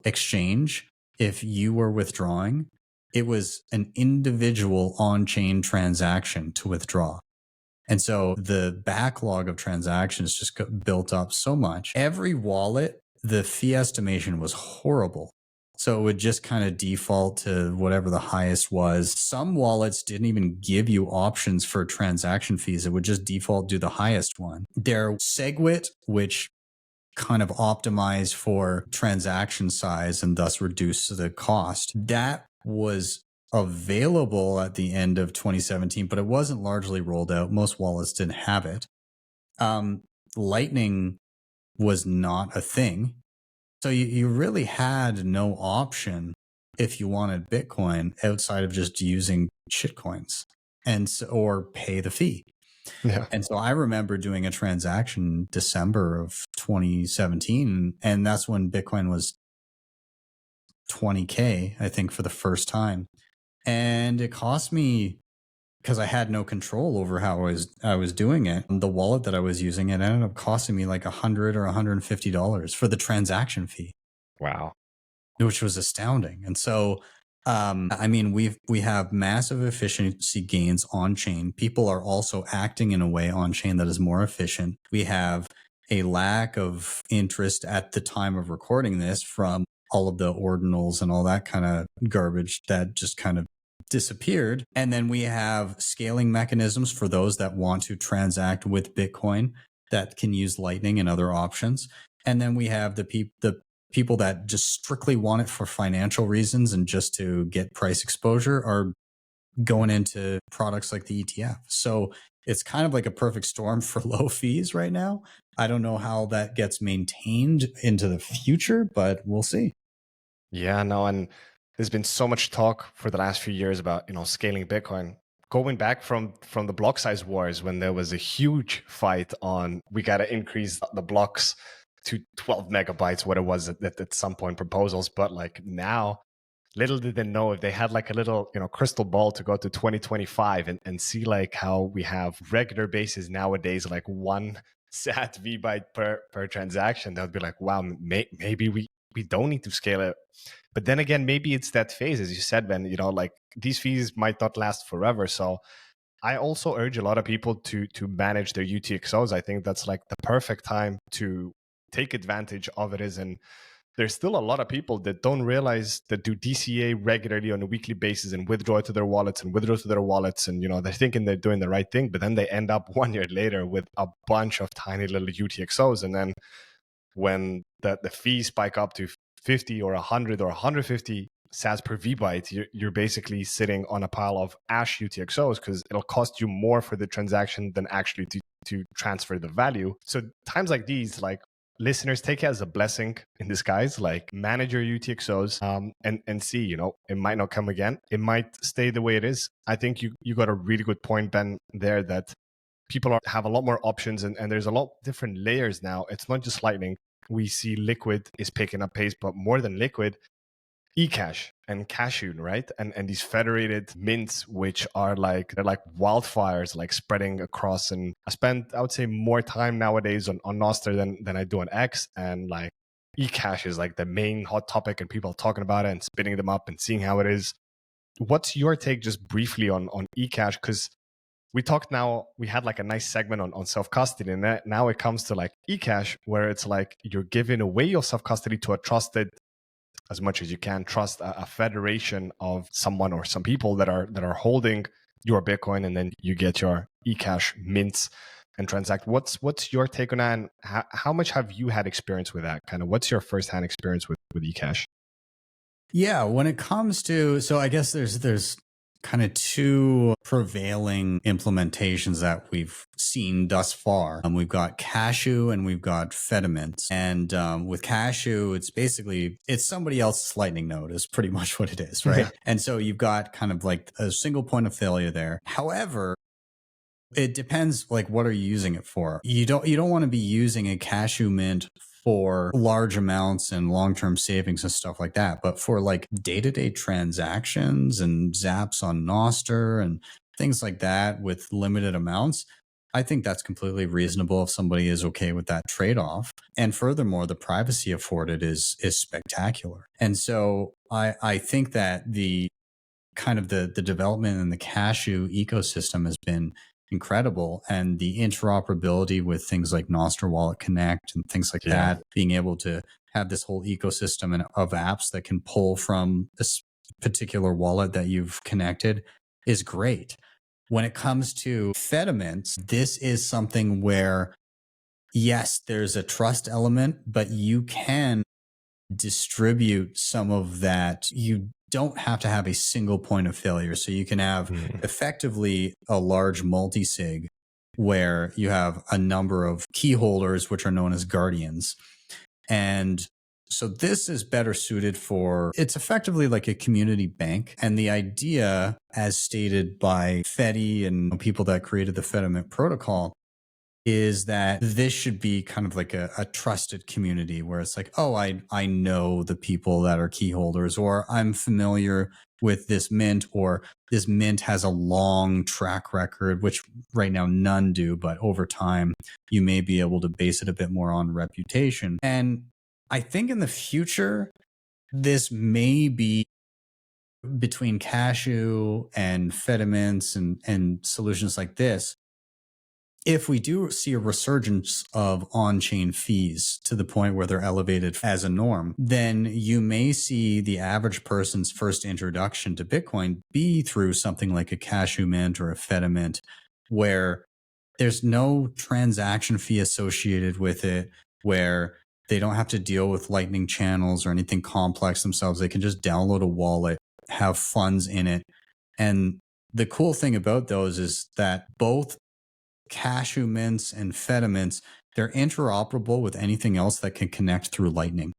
exchange, if you were withdrawing, it was an individual on-chain transaction to withdraw. And so the backlog of transactions just got built up so much. Every wallet, the fee estimation was horrible. So it would just kind of default to whatever the highest was. Some wallets didn't even give you options for transaction fees. It would just default to the highest one. There, Segwit, which kind of optimize for transaction size and thus reduce the cost. That was available at the end of 2017, but it wasn't largely rolled out. Most wallets didn't have it. Lightning was not a thing. So you really had no option if you wanted Bitcoin outside of just using shitcoins or pay the fee. Yeah. And so I remember doing a transaction December of 2017, and that's when Bitcoin was 20K, I think, for the first time. And it cost me, because I had no control over how I was doing it, the wallet that I was using, it ended up costing me like $100 or $150 for the transaction fee. Wow. Which was astounding. And so, I mean, we have massive efficiency gains on chain. People are also acting in a way on chain that is more efficient. We have a lack of interest at the time of recording this from all of the ordinals and all that kind of garbage that just kind of disappeared. And then we have scaling mechanisms for those that want to transact with Bitcoin that can use Lightning and other options. And then we have the people that just strictly want it for financial reasons and just to get price exposure are going into products like the ETF. So it's kind of like a perfect storm for low fees right now. I don't know how that gets maintained into the future, but we'll see. Yeah, no, and there's been so much talk for the last few years about, scaling Bitcoin. Going back from the block size wars, when there was a huge fight on we got to increase the blocks to 12 megabytes, what it was at some point proposals. But like now, little did they know, if they had like a little, crystal ball to go to 2025 and see like how we have regular basis nowadays, like one sat V byte per transaction, that would be like, wow, maybe we don't need to scale it. But then again, maybe it's that phase, as you said, Ben, like these fees might not last forever. So I also urge a lot of people to manage their UTXOs. I think that's like the perfect time to take advantage of it. And there's still a lot of people that don't realize that do DCA regularly on a weekly basis and withdraw to their wallets and withdraw to their wallets. And, they're thinking they're doing the right thing, but then they end up 1 year later with a bunch of tiny little UTXOs. And then when the fees spike up to 50 or 100 or 150 sats per VByte, you're basically sitting on a pile of Ash UTXOs because it'll cost you more for the transaction than actually to transfer the value. So times like these, like, listeners, take it as a blessing in disguise. Like, manage your UTXOs and see, it might not come again. It might stay the way it is. I think you got a really good point, Ben, there, that people have a lot more options and there's a lot different layers now. It's not just Lightning. We see Liquid is picking up pace, but more than Liquid, eCash and Cashew, right? And these federated mints, which are they're like wildfires, like spreading across. And I would say, more time nowadays on Nostr than I do on X. And like eCash is like the main hot topic and people are talking about it and spinning them up and seeing how it is. What's your take just briefly on eCash? Because we had like a nice segment on self-custody, and now it comes to like eCash, where it's like you're giving away your self-custody to a trusted, as much as you can trust, a federation of someone or some people that are holding your Bitcoin, and then you get your eCash mints and transact. What's your take on that? And how much have you had experience with that? Kind of, what's your firsthand experience with eCash? Yeah, when it comes to, so I guess there's kind of two prevailing implementations that we've seen thus far. We've got Cashew and we've got Fedimint. And with Cashew, it's somebody else's Lightning node is pretty much what it is, right? Yeah. And so you've got kind of like a single point of failure there. However, it depends, like, what are you using it for? You don't want to be using a Cashew mint for large amounts and long-term savings and stuff like that. But for like day-to-day transactions and zaps on Nostr and things like that with limited amounts, I think that's completely reasonable if somebody is okay with that trade-off. And furthermore, the privacy afforded is spectacular. And so I think that the kind of the development in the Cashew ecosystem has been incredible, and the interoperability with things like Nostr Wallet Connect and things like that, being able to have this whole ecosystem of apps that can pull from this particular wallet that you've connected is great. When it comes to Fedimint, this is something where yes, there's a trust element, but you can distribute some of that. You don't have to have a single point of failure. So you can have effectively a large multi-sig where you have a number of key holders, which are known as guardians. And so this is better suited for, it's effectively like a community bank. And the idea, as stated by Fedi and people that created the Fediment protocol, is that this should be kind of like a trusted community where it's like, oh, I know the people that are key holders, or I'm familiar with this mint, or this mint has a long track record, which right now none do, but over time you may be able to base it a bit more on reputation. And I think in the future, this may be between Cashew and Fedimints and solutions like this. If we do see a resurgence of on-chain fees to the point where they're elevated as a norm, then you may see the average person's first introduction to Bitcoin be through something like a Cashew Mint or a Fedimint, where there's no transaction fee associated with it, where they don't have to deal with lightning channels or anything complex themselves. They can just download a wallet, have funds in it. And the cool thing about those is that both Cashew mints and Fedimints, they're interoperable with anything else that can connect through Lightning.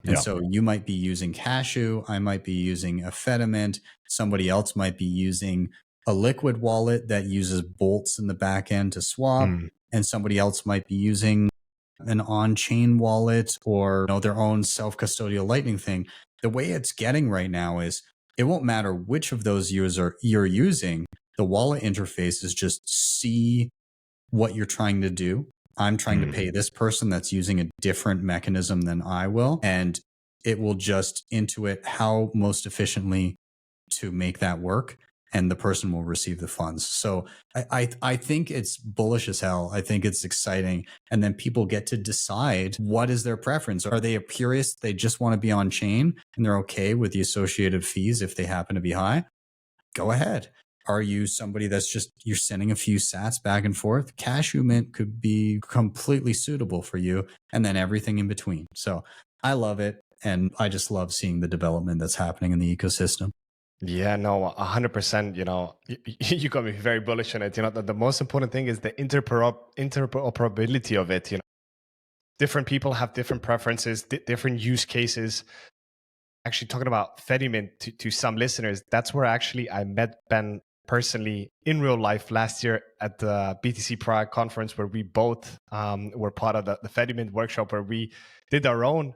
And so you might be using Cashew, I might be using a Fedimint, somebody else might be using a liquid wallet that uses bolts in the back end to swap, and somebody else might be using an on-chain wallet or their own self-custodial Lightning thing. The way it's getting right now is it won't matter which of those you're using. The wallet interface is just see what you're trying to do. I'm trying to pay this person that's using a different mechanism than I will, and it will just intuit how most efficiently to make that work, and the person will receive the funds. So I think it's bullish as hell. I think it's exciting. And then people get to decide what is their preference. Are they a purist? They just want to be on chain and they're okay with the associated fees if they happen to be high? Go ahead. Are you somebody that's just, you're sending a few sats back and forth? Cashew Mint could be completely suitable for you, and then everything in between. So I love it. And I just love seeing the development that's happening in the ecosystem. Yeah, no, 100%. You got me very bullish on it. The most important thing is the interoperability of it. Different people have different preferences, different use cases. Actually, talking about Fedimint to some listeners, that's where actually I met Ben personally in real life last year at the BTC Prague conference, where we both were part of the Fedimint workshop, where we did our own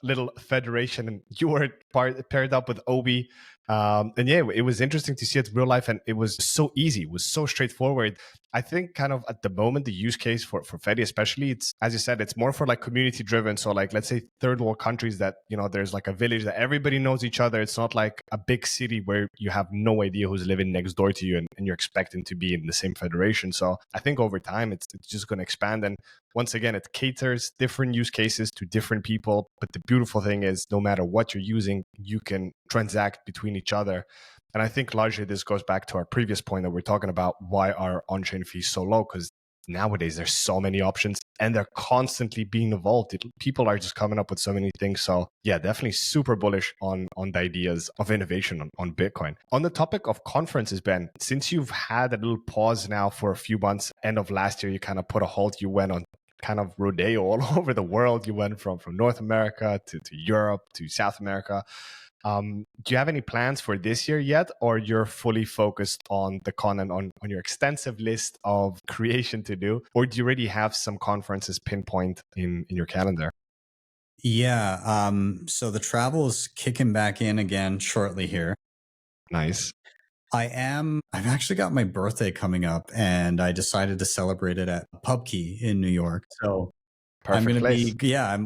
little federation, and you were paired up with Obi. And yeah, it was interesting to see it in real life, and it was so easy. It was so straightforward. I think kind of at the moment, the use case for Fedi especially, it's, as you said, it's more for like community driven. So like, let's say third world countries that, there's like a village that everybody knows each other. It's not like a big city where you have no idea who's living next door to you and you're expecting to be in the same federation. So I think over time, it's just going to expand. And once again, it caters different use cases to different people. But the beautiful thing is no matter what you're using, you can transact between each other. And I think largely this goes back to our previous point that we're talking about, why are on-chain fees so low? Because nowadays there's so many options and they're constantly being evolved. People are just coming up with so many things. So yeah, definitely super bullish on the ideas of innovation on Bitcoin. On the topic of conferences, Ben, since you've had a little pause now for a few months, end of last year, you kind of put a halt. You went on kind of rodeo all over the world. You went from North America to Europe to South America. Do you have any plans for this year yet, or you're fully focused on the content on your extensive list of creation to do, or do you already have some conferences pinpoint in your calendar? Yeah. So the travel is kicking back in again shortly here. Nice. I've actually got my birthday coming up, and I decided to celebrate it at PubKey in New York. So Perfect I'm going to place. be, yeah,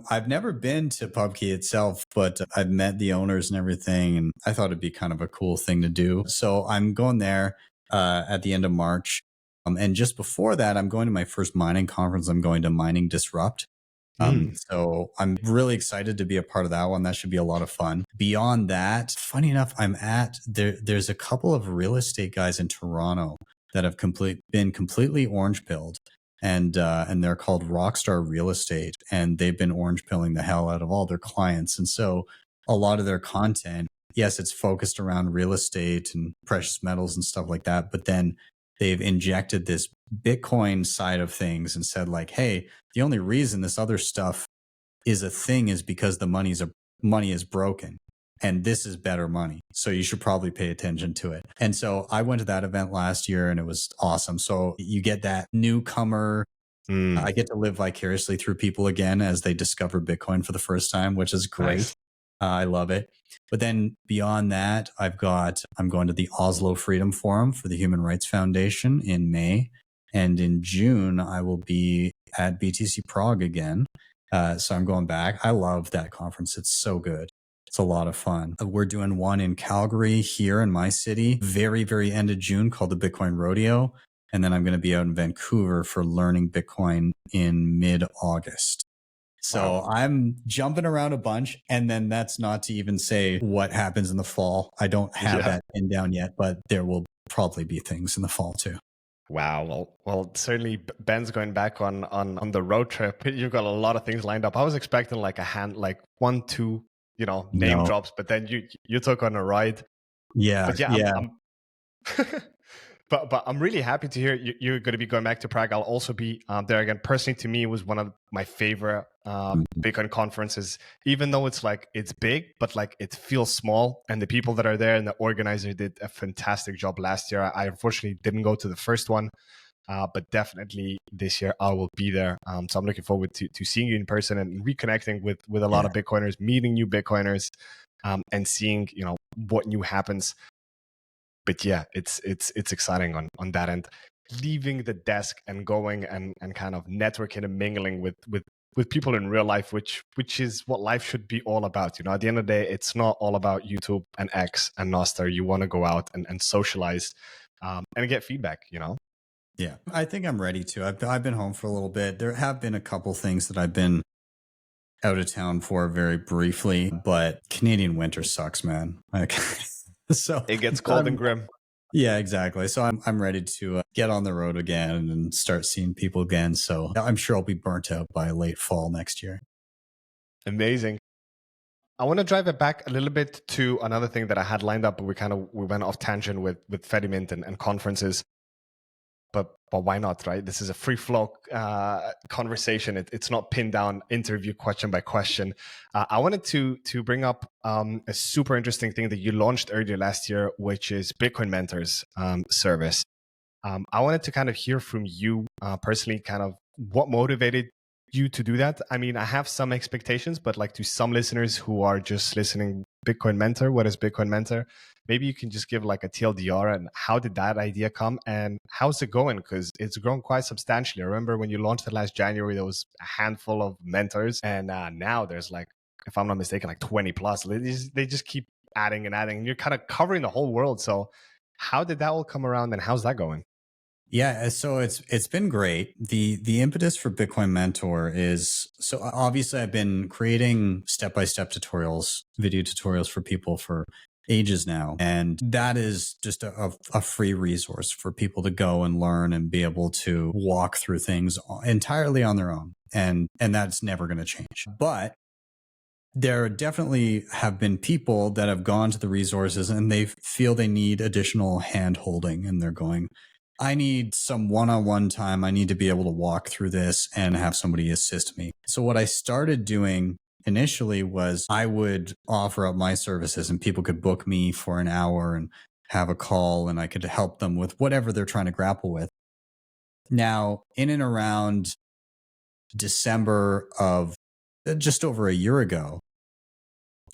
I've never been to PubKey itself, but I've met the owners and everything. And I thought it'd be kind of a cool thing to do. So I'm going there, at the end of March. And just before that, I'm going to my first mining conference. I'm going to Mining Disrupt. So I'm really excited to be a part of that one. That should be a lot of fun. Beyond that, funny enough, there's a couple of real estate guys in Toronto that have been completely orange pilled. and they're called Rockstar Real Estate, and they've been orange pilling the hell out of all their clients. And so a lot of their content, yes, it's focused around real estate and precious metals and stuff like that, but then they've injected this Bitcoin side of things and said like, hey, the only reason this other stuff is a thing is because the money is broken. And this is better money. So you should probably pay attention to it. And so I went to that event last year and it was awesome. So you get that newcomer. I get to live vicariously through people again as they discover Bitcoin for the first time, which is great. Nice. I love it. But then beyond that, I'm going to the Oslo Freedom Forum for the Human Rights Foundation in May. And in June, I will be at BTC Prague again. So I'm going back. I love that conference. It's so good. It's a lot of fun. We're doing one in Calgary here in my city, very, very end of June, called the Bitcoin Rodeo. And then I'm going to be out in Vancouver for Learning Bitcoin in mid-August. So wow. I'm jumping around a bunch. And then that's not to even say what happens in the fall. I don't have that pinned down yet, but there will probably be things in the fall too. Wow. Well, certainly Ben's going back on the road trip. You've got a lot of things lined up. I was expecting like 1, 2, name drops, but then you took on a ride. Yeah. But yeah. But I'm really happy to hear you're going to be going back to Prague. I'll also be there again. Personally, to me, it was one of my favorite Bitcoin conferences, even though it's big, but like it feels small. And the people that are there and the organizer did a fantastic job last year. I unfortunately didn't go to the first one, but definitely this year I will be there. So I'm looking forward to seeing you in person and reconnecting with a lot of Bitcoiners, meeting new Bitcoiners, and seeing what new happens. But yeah, it's exciting on that end. Leaving the desk and going and kind of networking and mingling with people in real life, which is what life should be all about. At the end of the day, it's not all about YouTube and X and Nostr. You want to go out and socialize and get feedback, Yeah, I think I'm ready to. I've been home for a little bit. There have been a couple things that I've been out of town for very briefly, but Canadian winter sucks, man. So it gets cold and grim. Yeah, exactly. So I'm ready to get on the road again and start seeing people again. So I'm sure I'll be burnt out by late fall next year. Amazing. I want to drive it back a little bit to another thing that I had lined up, but we went off tangent with Fedimint and conferences. But why not, right? This is a free flow conversation. It's not pinned down interview question by question. I wanted to bring up a super interesting thing that you launched earlier last year, which is Bitcoin Mentors service. I wanted to kind of hear from you personally, kind of what motivated you to do that. I mean, I have some expectations, but like to some listeners who are just listening, Bitcoin Mentor, what is Bitcoin Mentor? Maybe you can just give like a TLDR and how did that idea come and how's it going? Because it's grown quite substantially. I remember when you launched it last January, there was a handful of mentors. And now there's like, if I'm not mistaken, like 20 plus. They just keep adding and adding. And you're kind of covering the whole world. So how did that all come around and how's that going? Yeah, so it's been great. The impetus for Bitcoin Mentor is, so obviously I've been creating step-by-step tutorials, video tutorials for people for ages now. And that is just a free resource for people to go and learn and be able to walk through things entirely on their own. And that's never going to change. But there definitely have been people that have gone to the resources and they feel they need additional hand holding and they're going, I need some one-on-one time. I need to be able to walk through this and have somebody assist me. So what I started doing initially was I would offer up my services and people could book me for an hour and have a call and I could help them with whatever they're trying to grapple with. Now, in and around December of just over a year ago,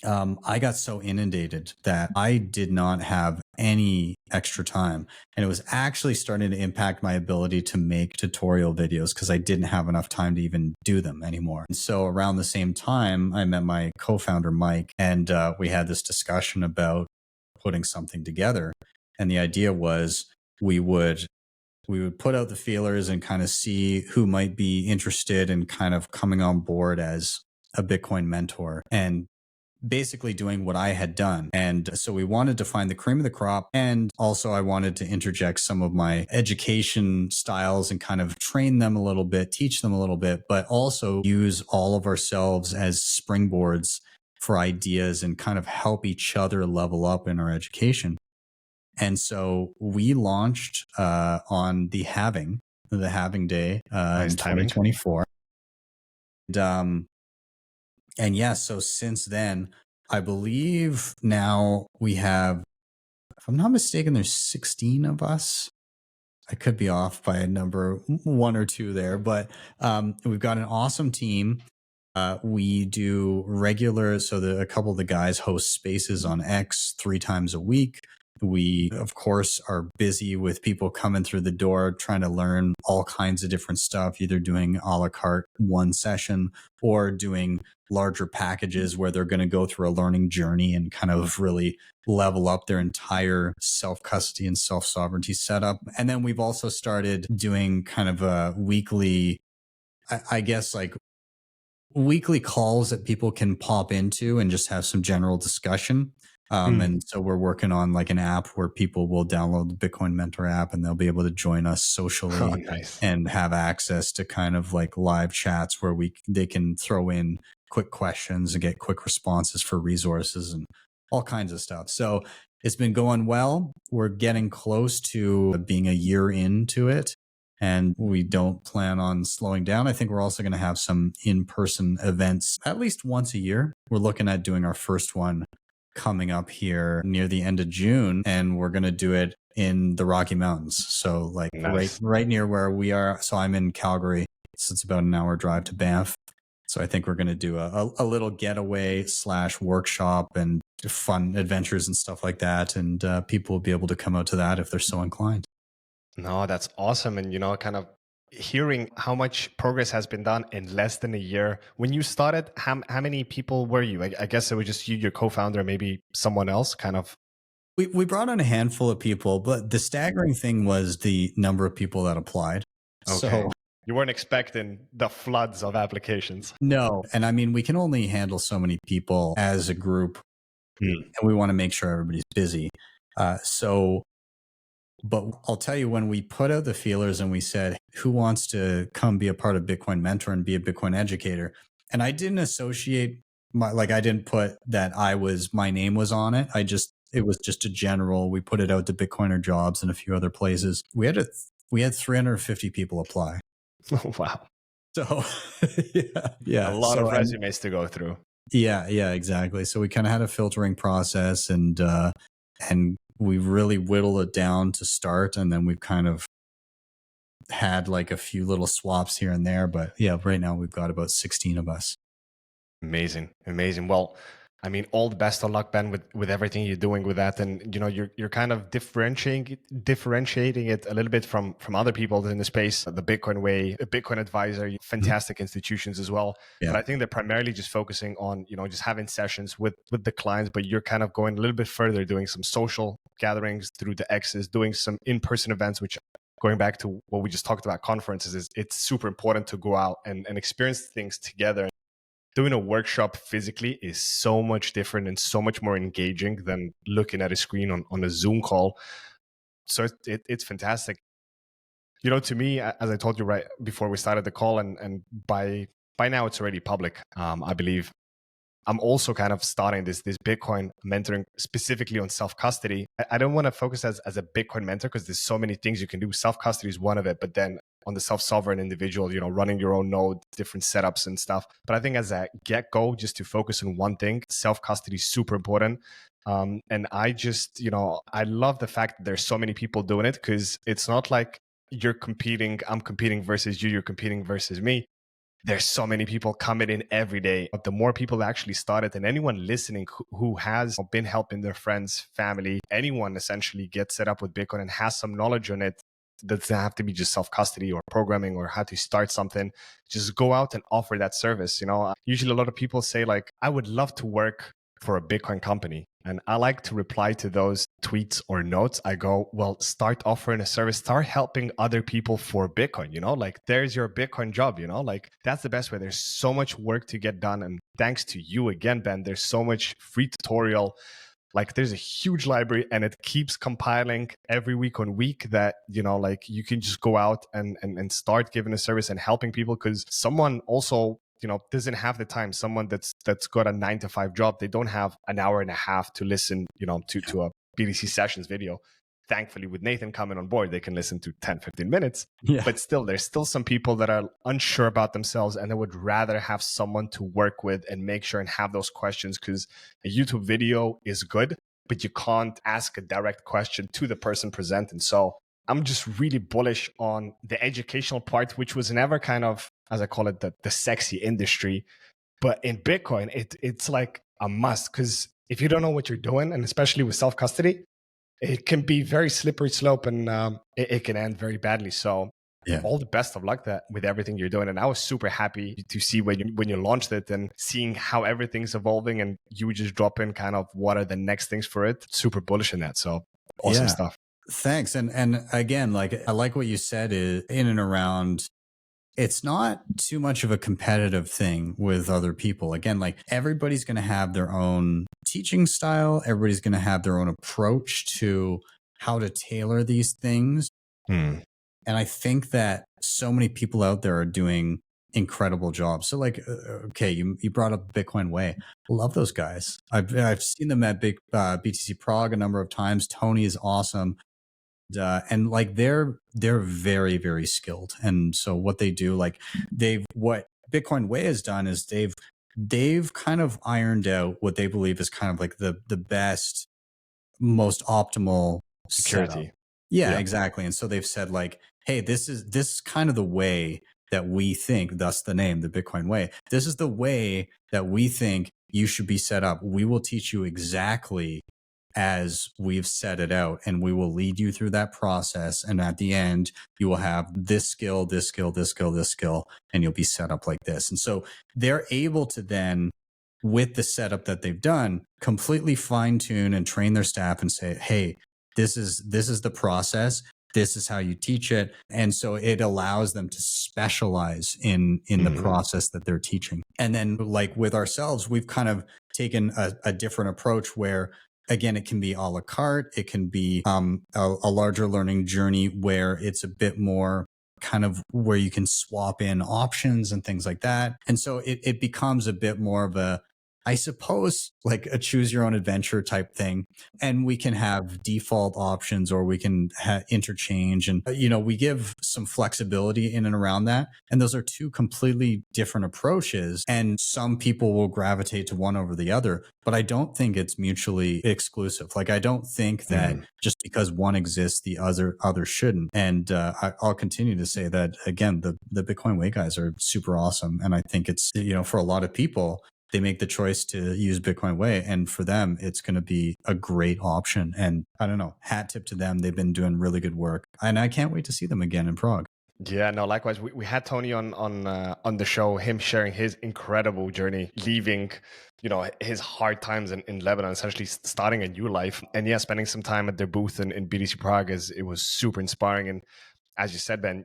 I got so inundated that I did not have any extra time. And it was actually starting to impact my ability to make tutorial videos because I didn't have enough time to even do them anymore. And so around the same time, I met my co-founder, Mike, and we had this discussion about putting something together. And the idea was we would put out the feelers and kind of see who might be interested in kind of coming on board as a Bitcoin mentor. And basically doing what I had done. And so we wanted to find the cream of the crop. And also I wanted to interject some of my education styles and kind of train them a little bit, teach them a little bit, but also use all of ourselves as springboards for ideas and kind of help each other level up in our education. And so we launched on the halving day Nice in timing. 2024. And yeah, so since then, I believe now we have, if I'm not mistaken, there's 16 of us. I could be off by a number, one or two there, but we've got an awesome team. We do regular, so a couple of the guys host spaces on X 3 times a week. We, of course, are busy with people coming through the door, trying to learn all kinds of different stuff, either doing a la carte one session or doing larger packages where they're going to go through a learning journey and kind of really level up their entire self-custody and self-sovereignty setup. And then we've also started doing kind of a weekly, I guess, like weekly calls that people can pop into and just have some general discussion. And so we're working on like an app where people will download the Bitcoin Mentor app and they'll be able to join us socially and have access to kind of like live chats where they can throw in quick questions and get quick responses for resources and all kinds of stuff. So it's been going well. We're getting close to being a year into it, and we don't plan on slowing down. I think we're also going to have some in-person events at least once a year. We're looking at doing our first one coming up here near the end of June, and we're going to do it in the Rocky Mountains. So like right near where we are. So I'm in Calgary. So it's about an hour drive to Banff. So I think we're going to do a little getaway / workshop and fun adventures and stuff like that. And people will be able to come out to that if they're so inclined. No, that's awesome. And, kind of hearing how much progress has been done in less than a year. When you started, how many people were you? I guess it was just you, your co-founder, maybe someone else kind of. We brought on a handful of people, but the staggering thing was the number of people that applied. Okay. So you weren't expecting the floods of applications. No. And I mean, we can only handle so many people as a group, and we want to make sure everybody's busy. But I'll tell you, when we put out the feelers and we said, who wants to come be a part of Bitcoin Mentor and be a Bitcoin educator? And I didn't associate I didn't put that my name was on it. It was just a general, we put it out to Bitcoiner Jobs and a few other places. We had 350 people apply. Oh, wow. So yeah. A lot of resumes to go through. Yeah, exactly. So we kind of had a filtering process and we really whittled it down to start. And then we've kind of had like a few little swaps here and there. But yeah, right now we've got about 16 of us. Amazing. Well, I mean, all the best of luck, Ben, with everything you're doing with that. And, you're kind of differentiating it a little bit from other people in the space, the Bitcoin way, a Bitcoin advisor, fantastic institutions as well. Yeah. But I think they're primarily just focusing on, just having sessions with the clients, but you're kind of going a little bit further, doing some social gatherings through the X's, doing some in-person events, which going back to what we just talked about, conferences, it's super important to go out and experience things together. Doing a workshop physically is so much different and so much more engaging than looking at a screen on a Zoom call. So it's fantastic. To me, as I told you right before we started the call, and by now it's already public, I believe. I'm also kind of starting this Bitcoin mentoring specifically on self-custody. I don't want to focus as a Bitcoin mentor because there's so many things you can do. Self-custody is one of it, but then on the self-sovereign individual, running your own node, different setups and stuff. But I think as a get-go, just to focus on one thing, self-custody is super important. And I just, I love the fact that there's so many people doing it because it's not like I'm competing versus you, you're competing versus me. There's so many people coming in every day. But the more people that actually started, and anyone listening who has been helping their friends, family, anyone essentially get set up with Bitcoin and has some knowledge on it, doesn't have to be just self-custody or programming or how to start something. Just go out and offer that service. Usually a lot of people say like, I would love to work for a Bitcoin company? And I like to reply to those tweets or notes. I go, well, start offering a service, start helping other people for Bitcoin, like there's your Bitcoin job, like that's the best way. There's so much work to get done. And thanks to you again, Ben, there's so much free tutorial. Like there's a huge library and it keeps compiling every week on week that, like you can just go out and start giving a service and helping people, because someone also doesn't have the time. Someone that's got a 9-to-5 job, they don't have an hour and a half to listen, to a BTC Sessions video. Thankfully, with Nathan coming on board, they can listen to 10-15 minutes. Yeah. But still, there's still some people that are unsure about themselves and they would rather have someone to work with and make sure and have those questions, because a YouTube video is good, but you can't ask a direct question to the person presenting. So I'm just really bullish on the educational part, which was never kind of, as I call it, the sexy industry. But in Bitcoin, it's like a must, because if you don't know what you're doing, and especially with self-custody, it can be very slippery slope, and it can end very badly. So all the best of luck with everything you're doing. And I was super happy to see when you launched it and seeing how everything's evolving, and you just drop in kind of what are the next things for it. Super bullish in that. So awesome stuff. Thanks. And again, like I like what you said is in and around, it's not too much of a competitive thing with other people. Again, like everybody's going to have their own teaching style. Everybody's going to have their own approach to how to tailor these things. And I think that so many people out there are doing incredible jobs. So like, okay, you brought up Bitcoin Way. Love those guys. I've seen them at BTC Prague a number of times. Tony is awesome. And like they're very, very skilled. And so what they do, like what Bitcoin Way has done is they've kind of ironed out what they believe is kind of like the best, most optimal security setup. Yeah, exactly. And so they've said like, hey, this is kind of the way that we think, thus the name, the Bitcoin Way. This is the way that we think you should be set up. We will teach you exactly as we've set it out, and we will lead you through that process. And at the end, you will have this skill, this skill, this skill, this skill, and you'll be set up like this. And so they're able to then, with the setup that they've done, completely fine tune and train their staff and say, hey, this is the process. This is how you teach it. And so it allows them to specialize in the process that they're teaching. And then like with ourselves, we've kind of taken a different approach where, again, it can be a la carte. It can be a larger learning journey where it's a bit more kind of where you can swap in options and things like that. And so it becomes a bit more of a, I suppose, like a choose your own adventure type thing. And we can have default options, or we can interchange. And, we give some flexibility in and around that. And those are two completely different approaches. And some people will gravitate to one over the other, but I don't think it's mutually exclusive. Like, I don't think that just because one exists, the other shouldn't. And I'll continue to say that, again, the Bitcoin Way guys are super awesome. And I think it's, for a lot of people, they make the choice to use Bitcoin Way, and for them, it's going to be a great option. And I don't know, hat tip to them. They've been doing really good work, and I can't wait to see them again in Prague. Yeah, no, likewise. We had Tony on the show, him sharing his incredible journey, leaving, his hard times in Lebanon, essentially starting a new life. And yeah, spending some time at their booth in BTC Prague, it was super inspiring. And as you said, Ben,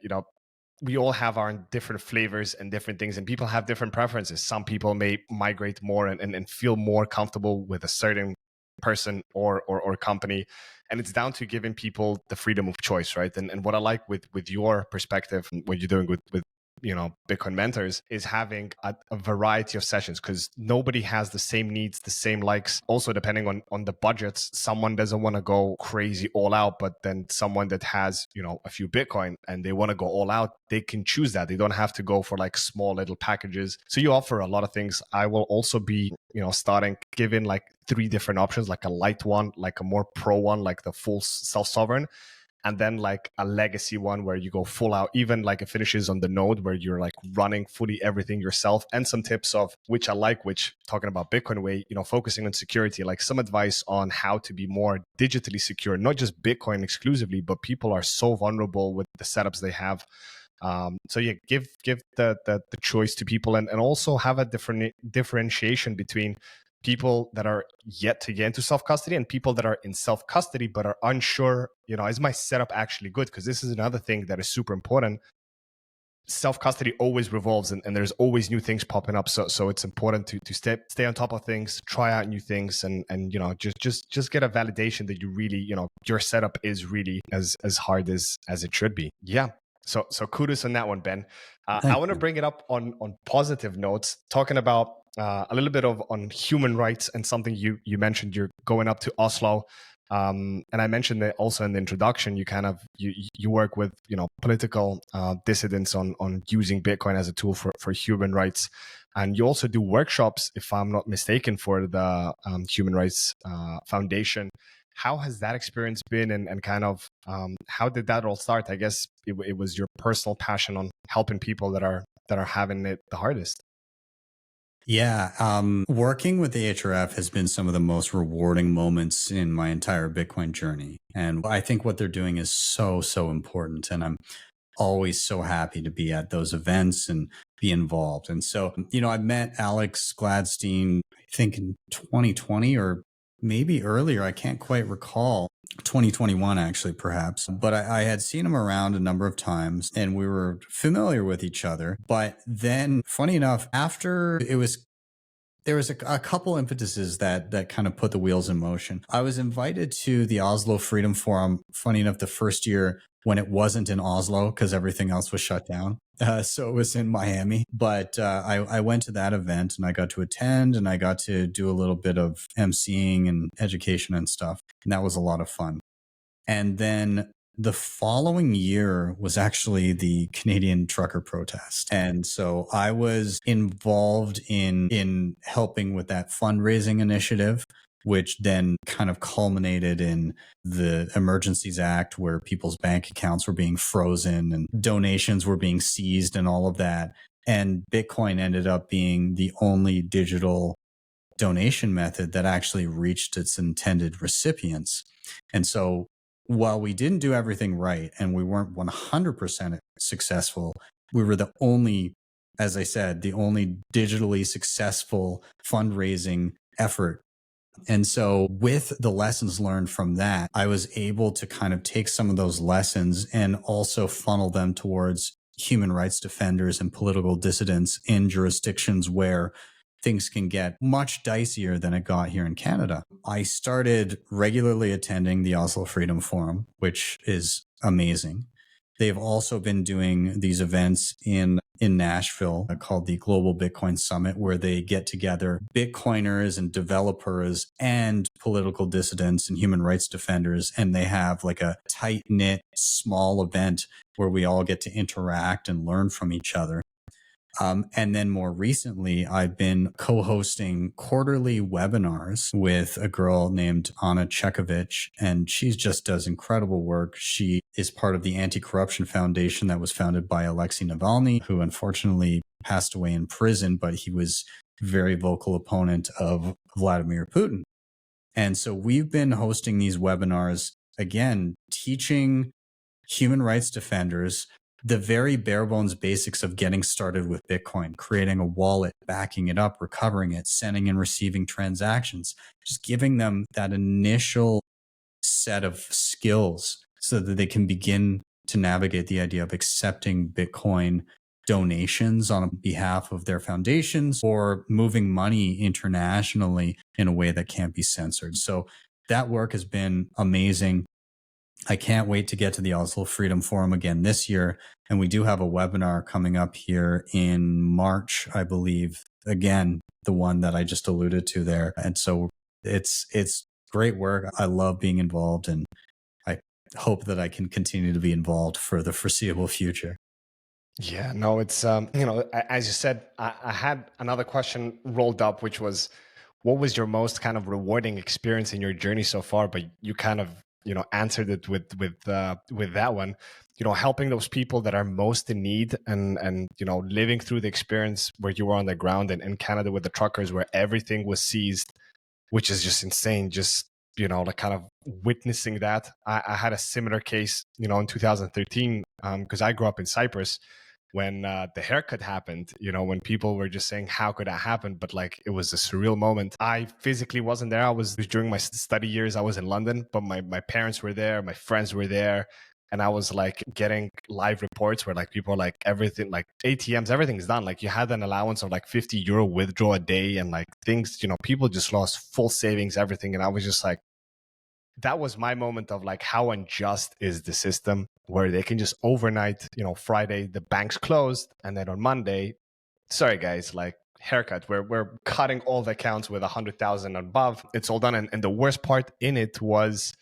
we all have our different flavors and different things, and people have different preferences. Some people may migrate more and feel more comfortable with a certain person or company. And it's down to giving people the freedom of choice, right? And what I like with your perspective, what you're doing with Bitcoin mentors, is having a variety of sessions, because nobody has the same needs, the same likes. Also, depending on the budgets, someone doesn't want to go crazy all out, but then someone that has, a few Bitcoin and they want to go all out, they can choose that. They don't have to go for like small little packages. So you offer a lot of things. I will also be, starting giving like 3 different options, like a light one, like a more pro one, like the full self-sovereign, and then like a legacy one where you go full out, even like it finishes on the node where you're like running fully everything yourself. And some tips of which I like, which talking about Bitcoin Way, focusing on security, like some advice on how to be more digitally secure, not just Bitcoin exclusively, but people are so vulnerable with the setups they have. So yeah, give the choice to people, and also have a differentiation between people that are yet to get into self-custody and people that are in self-custody but are unsure, is my setup actually good? Because this is another thing that is super important. Self-custody always revolves and there's always new things popping up. So it's important to stay on top of things, try out new things, and just get a validation that you really, your setup is really as hard as it should be. Yeah. So kudos on that one, Ben. I want to bring it up on positive notes, talking about a little bit on human rights and something you mentioned. You're going up to Oslo. And I mentioned that also in the introduction, you work with political dissidents on using Bitcoin as a tool for human rights, and you also do workshops, if I'm not mistaken, for the Human Rights Foundation. How has that experience been, and kind of how did that all start? I guess it was your personal passion on helping people that are having it the hardest. Yeah. Working with the HRF has been some of the most rewarding moments in my entire Bitcoin journey. And I think what they're doing is so, so important. And I'm always so happy to be at those events and be involved. And so, I met Alex Gladstein, I think in 2020 or maybe earlier. I can't quite recall. 2021, actually, perhaps. But I had seen him around a number of times and we were familiar with each other. But then, funny enough, after there was a couple impetuses that kind of put the wheels in motion. I was invited to the Oslo Freedom Forum, funny enough, the first year when it wasn't in Oslo because everything else was shut down. So it was in Miami. But I went to that event and I got to attend and I got to do a little bit of emceeing and education and stuff. And that was a lot of fun. And then the following year was actually the Canadian trucker protest. And so I was involved in helping with that fundraising initiative, which then kind of culminated in the Emergencies Act, where people's bank accounts were being frozen and donations were being seized and all of that. And Bitcoin ended up being the only digital donation method that actually reached its intended recipients. And so while we didn't do everything right and we weren't 100% successful, we were the only, as I said, the only digitally successful fundraising effort. And so with the lessons learned from that, I was able to kind of take some of those lessons and also funnel them towards human rights defenders and political dissidents in jurisdictions where things can get much dicier than it got here in Canada. I started regularly attending the Oslo Freedom Forum, which is amazing. They've also been doing these events in Nashville called the Global Bitcoin Summit, where they get together Bitcoiners and developers and political dissidents and human rights defenders. And they have like a tight knit, small event where we all get to interact and learn from each other. And then more recently, I've been co-hosting quarterly webinars with a girl named Anna Chekovich, and she just does incredible work. She is part of the Anti-Corruption Foundation that was founded by Alexei Navalny, who unfortunately passed away in prison, but he was a very vocal opponent of Vladimir Putin. And so we've been hosting these webinars, again, teaching human rights defenders the very bare bones basics of getting started with Bitcoin, creating a wallet, backing it up, recovering it, sending and receiving transactions, just giving them that initial set of skills so that they can begin to navigate the idea of accepting Bitcoin donations on behalf of their foundations or moving money internationally in a way that can't be censored. So that work has been amazing. I can't wait to get to the Oslo Freedom Forum again this year. And we do have a webinar coming up here in March, I believe. Again, the one that I just alluded to there. And so it's great work. I love being involved and I hope that I can continue to be involved for the foreseeable future. Yeah, no, it's, as you said, I had another question rolled up, which was, what was your most kind of rewarding experience in your journey so far? But you kind of, answered it with that one, helping those people that are most in need and living through the experience where you were on the ground in Canada with the truckers where everything was seized, which is just insane. Just, like kind of witnessing that. I had a similar case, in 2013, because I grew up in Cyprus. when the haircut happened, when people were just saying, how could that happen? But like, it was a surreal moment. I physically wasn't there. I was during my study years, I was in London, but my parents were there, my friends were there. And I was like getting live reports where like people are like everything, like ATMs, everything's done. Like you had an allowance of like 50 euro withdraw a day and like things, people just lost full savings, everything. And I was just like, that was my moment of like, how unjust is the system where they can just overnight, Friday, the bank's closed. And then on Monday, sorry guys, like haircut, we're cutting all the accounts with 100,000 above. It's all done. And the worst part in it was,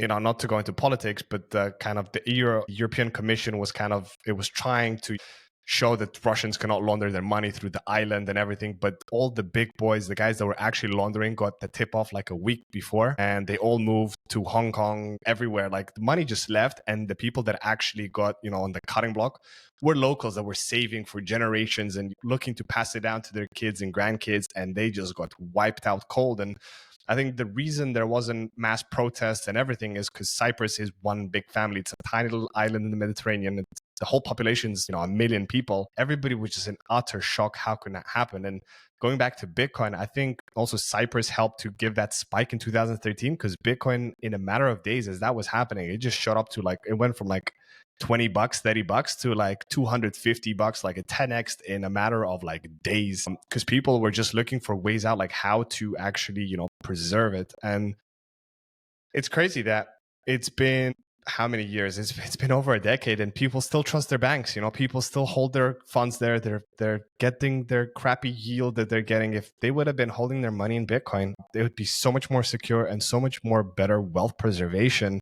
not to go into politics, but the kind of the European Commission was it was trying to show that Russians cannot launder their money through the island and everything. But all the big boys, the guys that were actually laundering, got the tip off like a week before, and they all moved to Hong Kong, everywhere. Like the money just left, and the people that actually got, on the cutting block were locals that were saving for generations and looking to pass it down to their kids and grandkids, and they just got wiped out cold. And I think the reason there wasn't mass protests and everything is because Cyprus is one big family. It's a tiny little island in the Mediterranean. The whole population's, 1 million people. Everybody was just in utter shock. How could that happen? And going back to Bitcoin, I think also Cyprus helped to give that spike in 2013, because Bitcoin, in a matter of days, as that was happening, it just shot up to like, it went from like $20, $30 to like $250, like a 10x in a matter of like days, because people were just looking for ways out, like how to actually, preserve it. And it's crazy that it's been how many years? It's been over a decade, and people still trust their banks. People still hold their funds there. They're getting their crappy yield that they're getting. If they would have been holding their money in Bitcoin, they would be so much more secure and so much more better wealth preservation.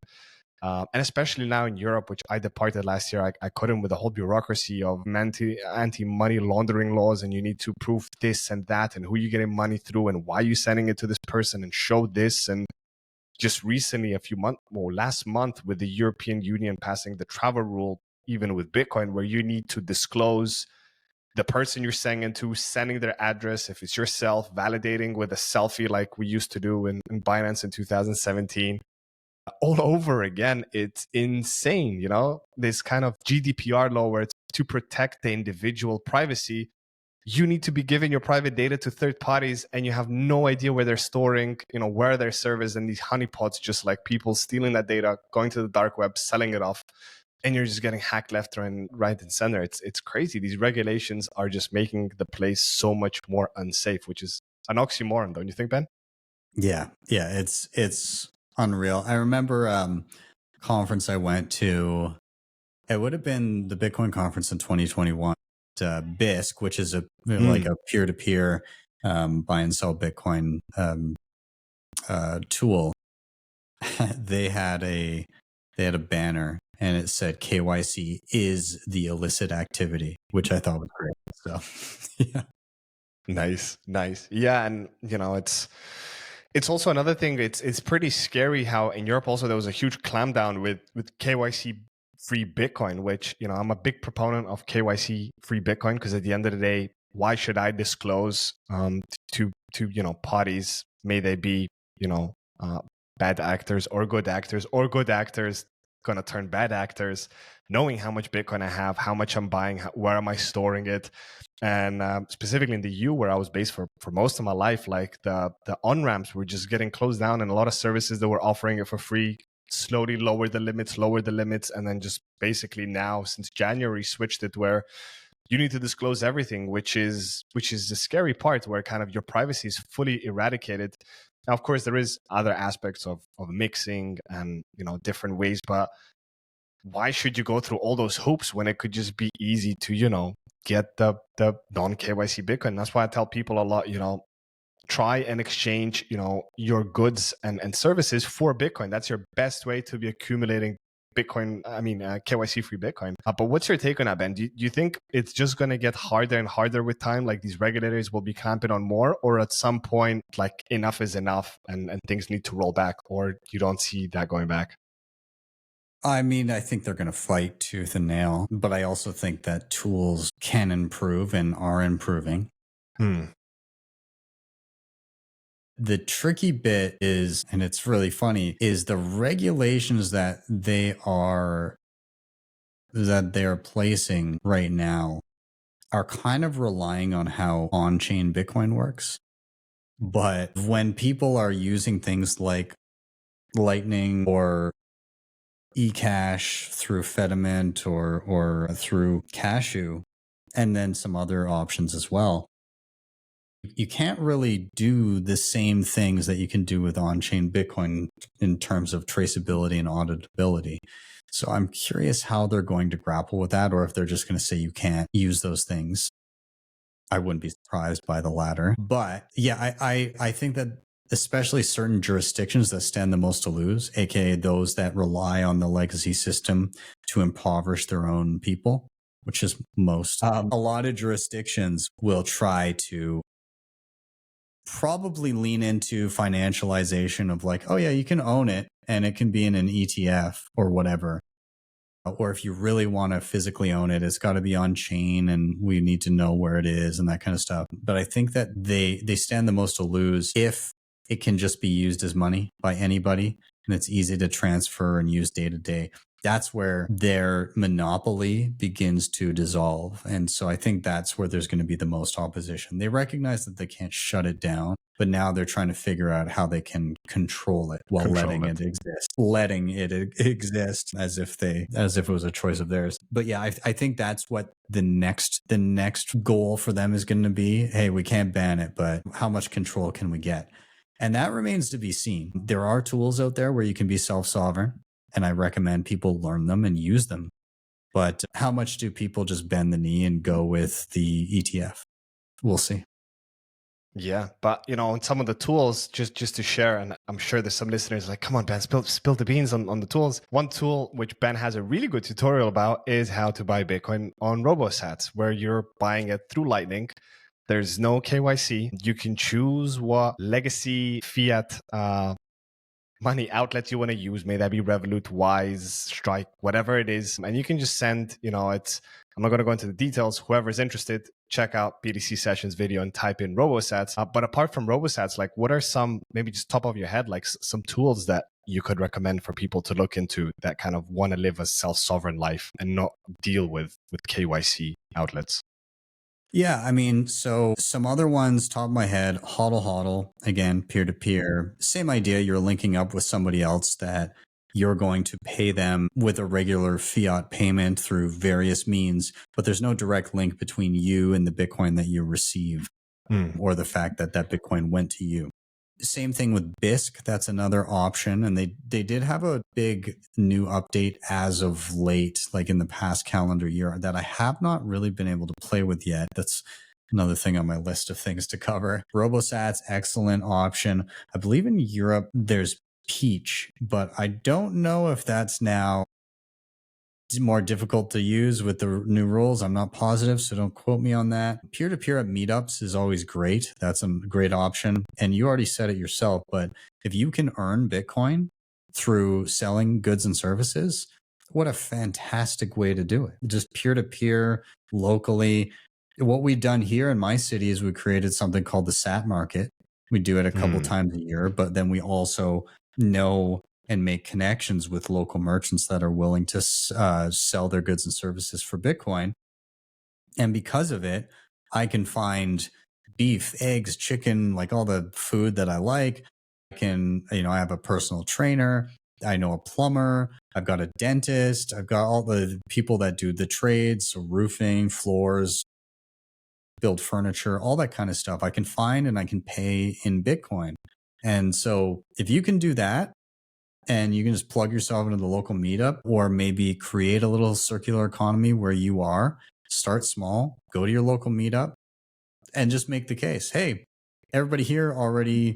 And especially now in Europe, which I departed last year, I couldn't, with the whole bureaucracy of anti-money laundering laws, and you need to prove this and that, and who you're getting money through, and why you're sending it to this person, and show this. And just recently, last month, with the European Union passing the travel rule, even with Bitcoin, where you need to disclose the person you're sending to, sending their address, if it's yourself, validating with a selfie like we used to do in Binance in 2017. All over again. It's insane, this kind of GDPR law where it's to protect the individual privacy. You need to be giving your private data to third parties, and you have no idea where they're storing, where their servers, and these honeypots, just like people stealing that data, going to the dark web, selling it off, and you're just getting hacked left and right and center. It's crazy. These regulations are just making the place so much more unsafe, which is an oxymoron, don't you think, Ben? Yeah, it's unreal. I remember conference I went to. It would have been the Bitcoin conference in 2021. BISC, which is like a peer-to-peer buy and sell Bitcoin tool. they had a banner, and it said KYC is the illicit activity, which I thought was great. So yeah. Nice. Yeah, and it's also another thing. It's pretty scary how in Europe also there was a huge clampdown with KYC free Bitcoin, which I'm a big proponent of KYC free Bitcoin, because at the end of the day, why should I disclose to parties, may they be bad actors or good actors gonna turn bad actors, knowing how much Bitcoin I have, how much I'm buying, where am I storing it. And specifically in the EU, where I was based for most of my life, like the on-ramps were just getting closed down, and a lot of services that were offering it for free slowly lowered the limits, and then just basically now since January switched it where you need to disclose everything, which is the scary part, where kind of your privacy is fully eradicated. Now, of course, there is other aspects of mixing and different ways, but why should you go through all those hoops when it could just be easy to get the non-KYC Bitcoin? That's why I tell people a lot, try and exchange your goods and services for Bitcoin. That's your best way to be accumulating Bitcoin, KYC free Bitcoin. But what's your take on that, Ben? Do you think it's just going to get harder and harder with time? Like these regulators will be clamping on more, or at some point, like enough is enough and things need to roll back, or you don't see that going back? I think they're going to fight tooth and nail, but I also think that tools can improve and are improving. The tricky bit is, and it's really funny, is the regulations that they are that they're placing right now are kind of relying on how on-chain Bitcoin works. But when people are using things like Lightning or eCash through Fediment or through Cashew, and then some other options as well, you can't really do the same things that you can do with on-chain Bitcoin in terms of traceability and auditability. So I'm curious how they're going to grapple with that, or if they're just going to say you can't use those things. I wouldn't be surprised by the latter. But yeah, I think that especially certain jurisdictions that stand the most to lose, aka those that rely on the legacy system to impoverish their own people, which is most. A lot of jurisdictions will try to probably lean into financialization of like, oh yeah, you can own it and it can be in an ETF or whatever. Or if you really want to physically own it, it's got to be on chain and we need to know where it is and that kind of stuff. But I think that they stand the most to lose if it can just be used as money by anybody and it's easy to transfer and use day to day. That's where their monopoly begins to dissolve. And so I think that's where there's going to be the most opposition. They recognize that they can't shut it down, but now they're trying to figure out how they can control it while letting it exist as if it was a choice of theirs. But yeah, I think that's what the next goal for them is going to be. Hey, we can't ban it, but how much control can we get? And that remains to be seen. There are tools out there where you can be self-sovereign, and I recommend people learn them and use them. But how much do people just bend the knee and go with the ETF? We'll see. Yeah, but some of the tools, just to share, and I'm sure there's some listeners like, come on, Ben, spill the beans on the tools. One tool which Ben has a really good tutorial about is how to buy Bitcoin on RoboSats, where you're buying it through Lightning. There's no KYC. You can choose what legacy fiat money outlets you want to use. May that be Revolut, Wise, Strike, whatever it is. And you can just send, I'm not going to go into the details. Whoever's interested, check out BTC Sessions video and type in RoboSats. But apart from RoboSats, like what are some, maybe just top of your head, like some tools that you could recommend for people to look into that kind of want to live a self-sovereign life and not deal with KYC outlets? Yeah, I mean, so some other ones, top of my head, HODL, again, peer-to-peer. Same idea, you're linking up with somebody else that you're going to pay them with a regular fiat payment through various means, but there's no direct link between you and the Bitcoin that you receive or the fact that that Bitcoin went to you. Same thing with BISC. That's another option. And they did have a big new update as of late, like in the past calendar year, that I have not really been able to play with yet. That's another thing on my list of things to cover. RoboSats, excellent option. I believe in Europe, there's Peach, but I don't know if that's now more difficult to use with the new rules. I'm not positive, so don't quote me on that. Peer-to-peer at meetups is always great. That's a great option. And you already said it yourself, but if you can earn Bitcoin through selling goods and services, what a fantastic way to do it. Just peer-to-peer locally. What we've done here in my city is we created something called the SAT market. We do it a couple times a year, but then we also know and make connections with local merchants that are willing to sell their goods and services for Bitcoin. And because of it, I can find beef, eggs, chicken, like all the food that I like. I have a personal trainer. I know a plumber. I've got a dentist. I've got all the people that do the trades, so roofing, floors, build furniture, all that kind of stuff. I can find and I can pay in Bitcoin. And so if you can do that, and you can just plug yourself into the local meetup or maybe create a little circular economy where you are, start small, go to your local meetup and just make the case. Hey, everybody here already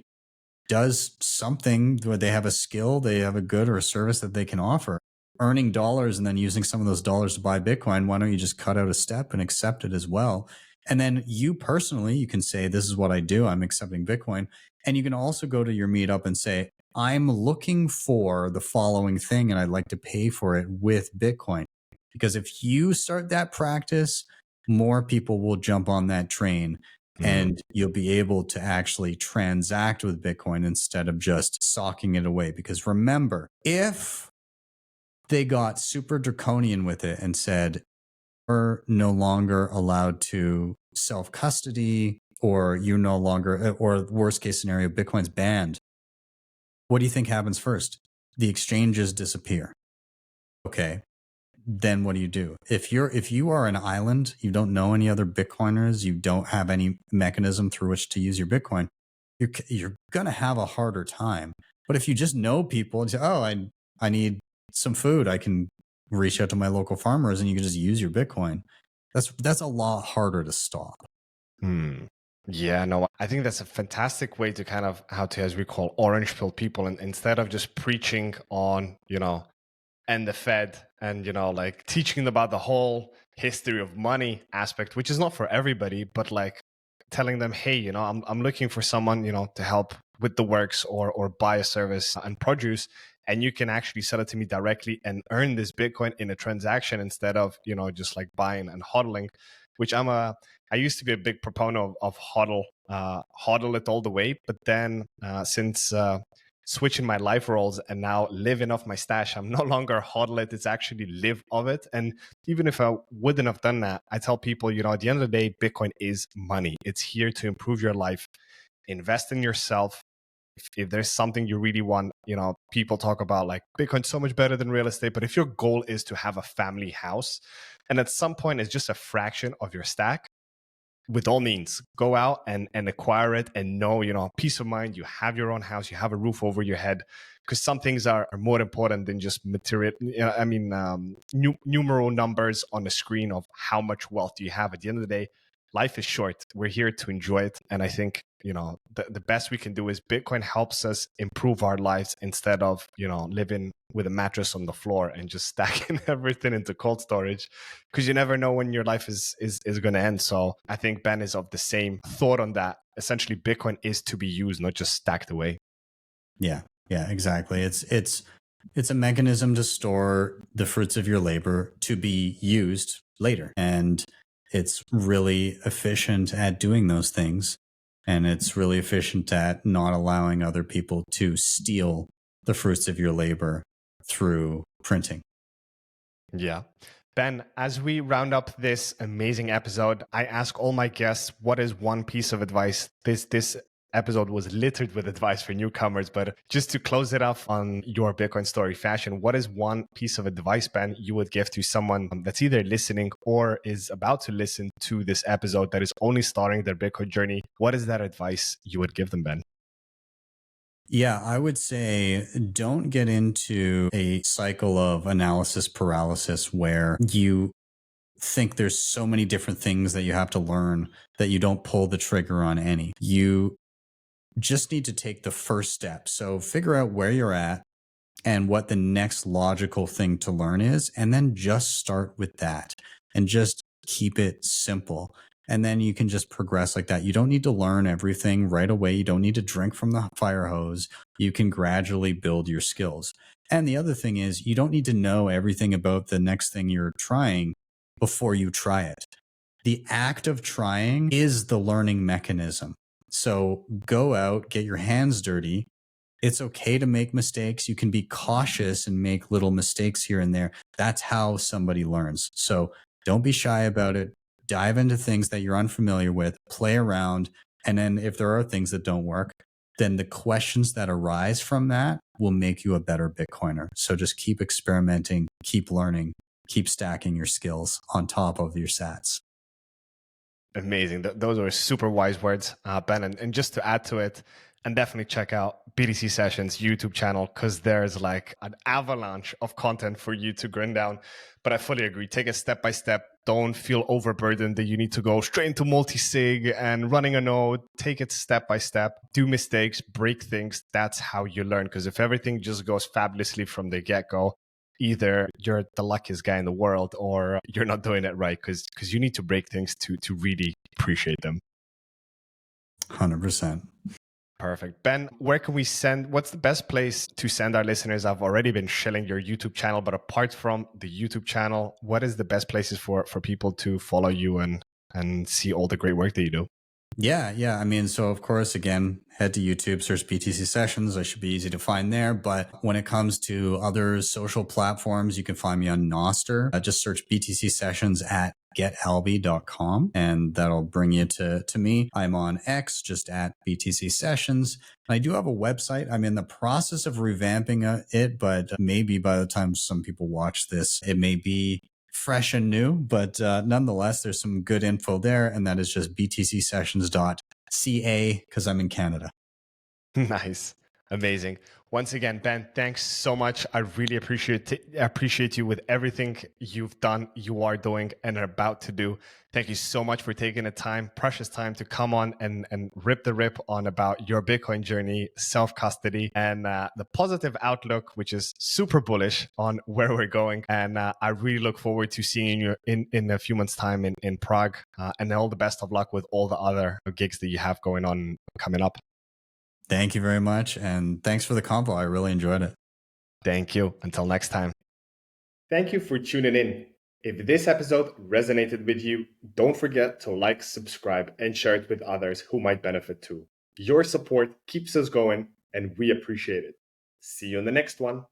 does something where they have a skill, they have a good or a service that they can offer. Earning dollars and then using some of those dollars to buy Bitcoin, why don't you just cut out a step and accept it as well? And then you personally, you can say, this is what I do. I'm accepting Bitcoin. And you can also go to your meetup and say, I'm looking for the following thing and I'd like to pay for it with Bitcoin. Because if you start that practice, more people will jump on that train and you'll be able to actually transact with Bitcoin instead of just socking it away. Because remember, if they got super draconian with it and said, we're no longer allowed to self-custody, or you no longer, or worst case scenario, Bitcoin's banned. What do you think happens first? The exchanges disappear. Okay. Then what do? If you are an island, you don't know any other Bitcoiners, you don't have any mechanism through which to use your Bitcoin, you're going to have a harder time. But if you just know people and say, oh, I need some food, I can reach out to my local farmers and you can just use your Bitcoin. That's a lot harder to stop. Yeah, no, I think that's a fantastic way to kind of how to, as we call, orange pill people. And instead of just preaching on, and the Fed and, like teaching them about the whole history of money aspect, which is not for everybody, but like telling them, hey, I'm looking for someone, to help with the works or buy a service and produce. And you can actually sell it to me directly and earn this Bitcoin in a transaction instead of, just like buying and hodling, which I used to be a big proponent of hodl it all the way. But then since switching my life roles and now living off my stash, I'm no longer hodl it, it's actually live of it. And even if I wouldn't have done that, I tell people, at the end of the day, Bitcoin is money. It's here to improve your life, invest in yourself. If there's something you really want, people talk about like Bitcoin's so much better than real estate, but if your goal is to have a family house and at some point it's just a fraction of your stack, with all means, go out and acquire it and know, peace of mind, you have your own house, you have a roof over your head, because some things are more important than just material. Numeral numbers on the screen of how much wealth do you have. At the end of the day, life is short. We're here to enjoy it. And I think, the best we can do is Bitcoin helps us improve our lives instead of, living with a mattress on the floor and just stacking everything into cold storage, because you never know when your life is going to end. So I think Ben is of the same thought on that. Essentially, Bitcoin is to be used, not just stacked away. Yeah, exactly. It's a mechanism to store the fruits of your labor to be used later. And it's really efficient at doing those things. And it's really efficient at not allowing other people to steal the fruits of your labor through printing. Yeah. Ben, as we round up this amazing episode, I ask all my guests, what is one piece of advice? This episode was littered with advice for newcomers, but just to close it off on your Bitcoin story fashion, what is one piece of advice, Ben, you would give to someone that's either listening or is about to listen to this episode that is only starting their Bitcoin journey? What is that advice you would give them, Ben? Yeah, I would say don't get into a cycle of analysis paralysis where you think there's so many different things that you have to learn that you don't pull the trigger on any. You just need to take the first step. So figure out where you're at and what the next logical thing to learn is, and then just start with that and just keep it simple. And then you can just progress like that. You don't need to learn everything right away. You don't need to drink from the fire hose. You can gradually build your skills. And the other thing is, you don't need to know everything about the next thing you're trying before you try it. The act of trying is the learning mechanism. So go out, get your hands dirty. It's okay to make mistakes. You can be cautious and make little mistakes here and there. That's how somebody learns. So don't be shy about it. Dive into things that you're unfamiliar with, play around. And then if there are things that don't work, then the questions that arise from that will make you a better Bitcoiner. So just keep experimenting, keep learning, keep stacking your skills on top of your sats. Amazing. Those are super wise words, Ben. And just to add to it, and definitely check out BTC Sessions YouTube channel, because there's like an avalanche of content for you to grind down. But I fully agree. Take it step by step. Don't feel overburdened that you need to go straight into multi-sig and running a node. Take it step by step. Do mistakes, break things. That's how you learn. Because if everything just goes fabulously from the get-go, either you're the luckiest guy in the world or you're not doing it right, because you need to break things to really appreciate them. 100%. Perfect. Ben, where can we what's the best place to send our listeners? I've already been shilling your YouTube channel, but apart from the YouTube channel, what is the best places for people to follow you and see all the great work that you do? Yeah. I mean, so of course, again, head to YouTube, search BTC Sessions. I should be easy to find there. But when it comes to other social platforms, you can find me on Nostr. Just search BTC Sessions at getalby.com and that'll bring you to me. I'm on X, just at BTC Sessions. I do have a website. I'm in the process of revamping it, but maybe by the time some people watch this, it may be fresh and new, but nonetheless, there's some good info there. And that is just btcsessions.ca because I'm in Canada. Nice. Amazing. Once again, Ben, thanks so much. I really appreciate you with everything you've done, you are doing, and are about to do. Thank you so much for taking the time, precious time, to come on and rip the rip on about your Bitcoin journey, self-custody, and the positive outlook, which is super bullish on where we're going. And I really look forward to seeing you in a few months' time in Prague. And all the best of luck with all the other gigs that you have going on coming up. Thank you very much. And thanks for the convo. I really enjoyed it. Thank you. Until next time. Thank you for tuning in. If this episode resonated with you, don't forget to like, subscribe, and share it with others who might benefit too. Your support keeps us going, and we appreciate it. See you in the next one.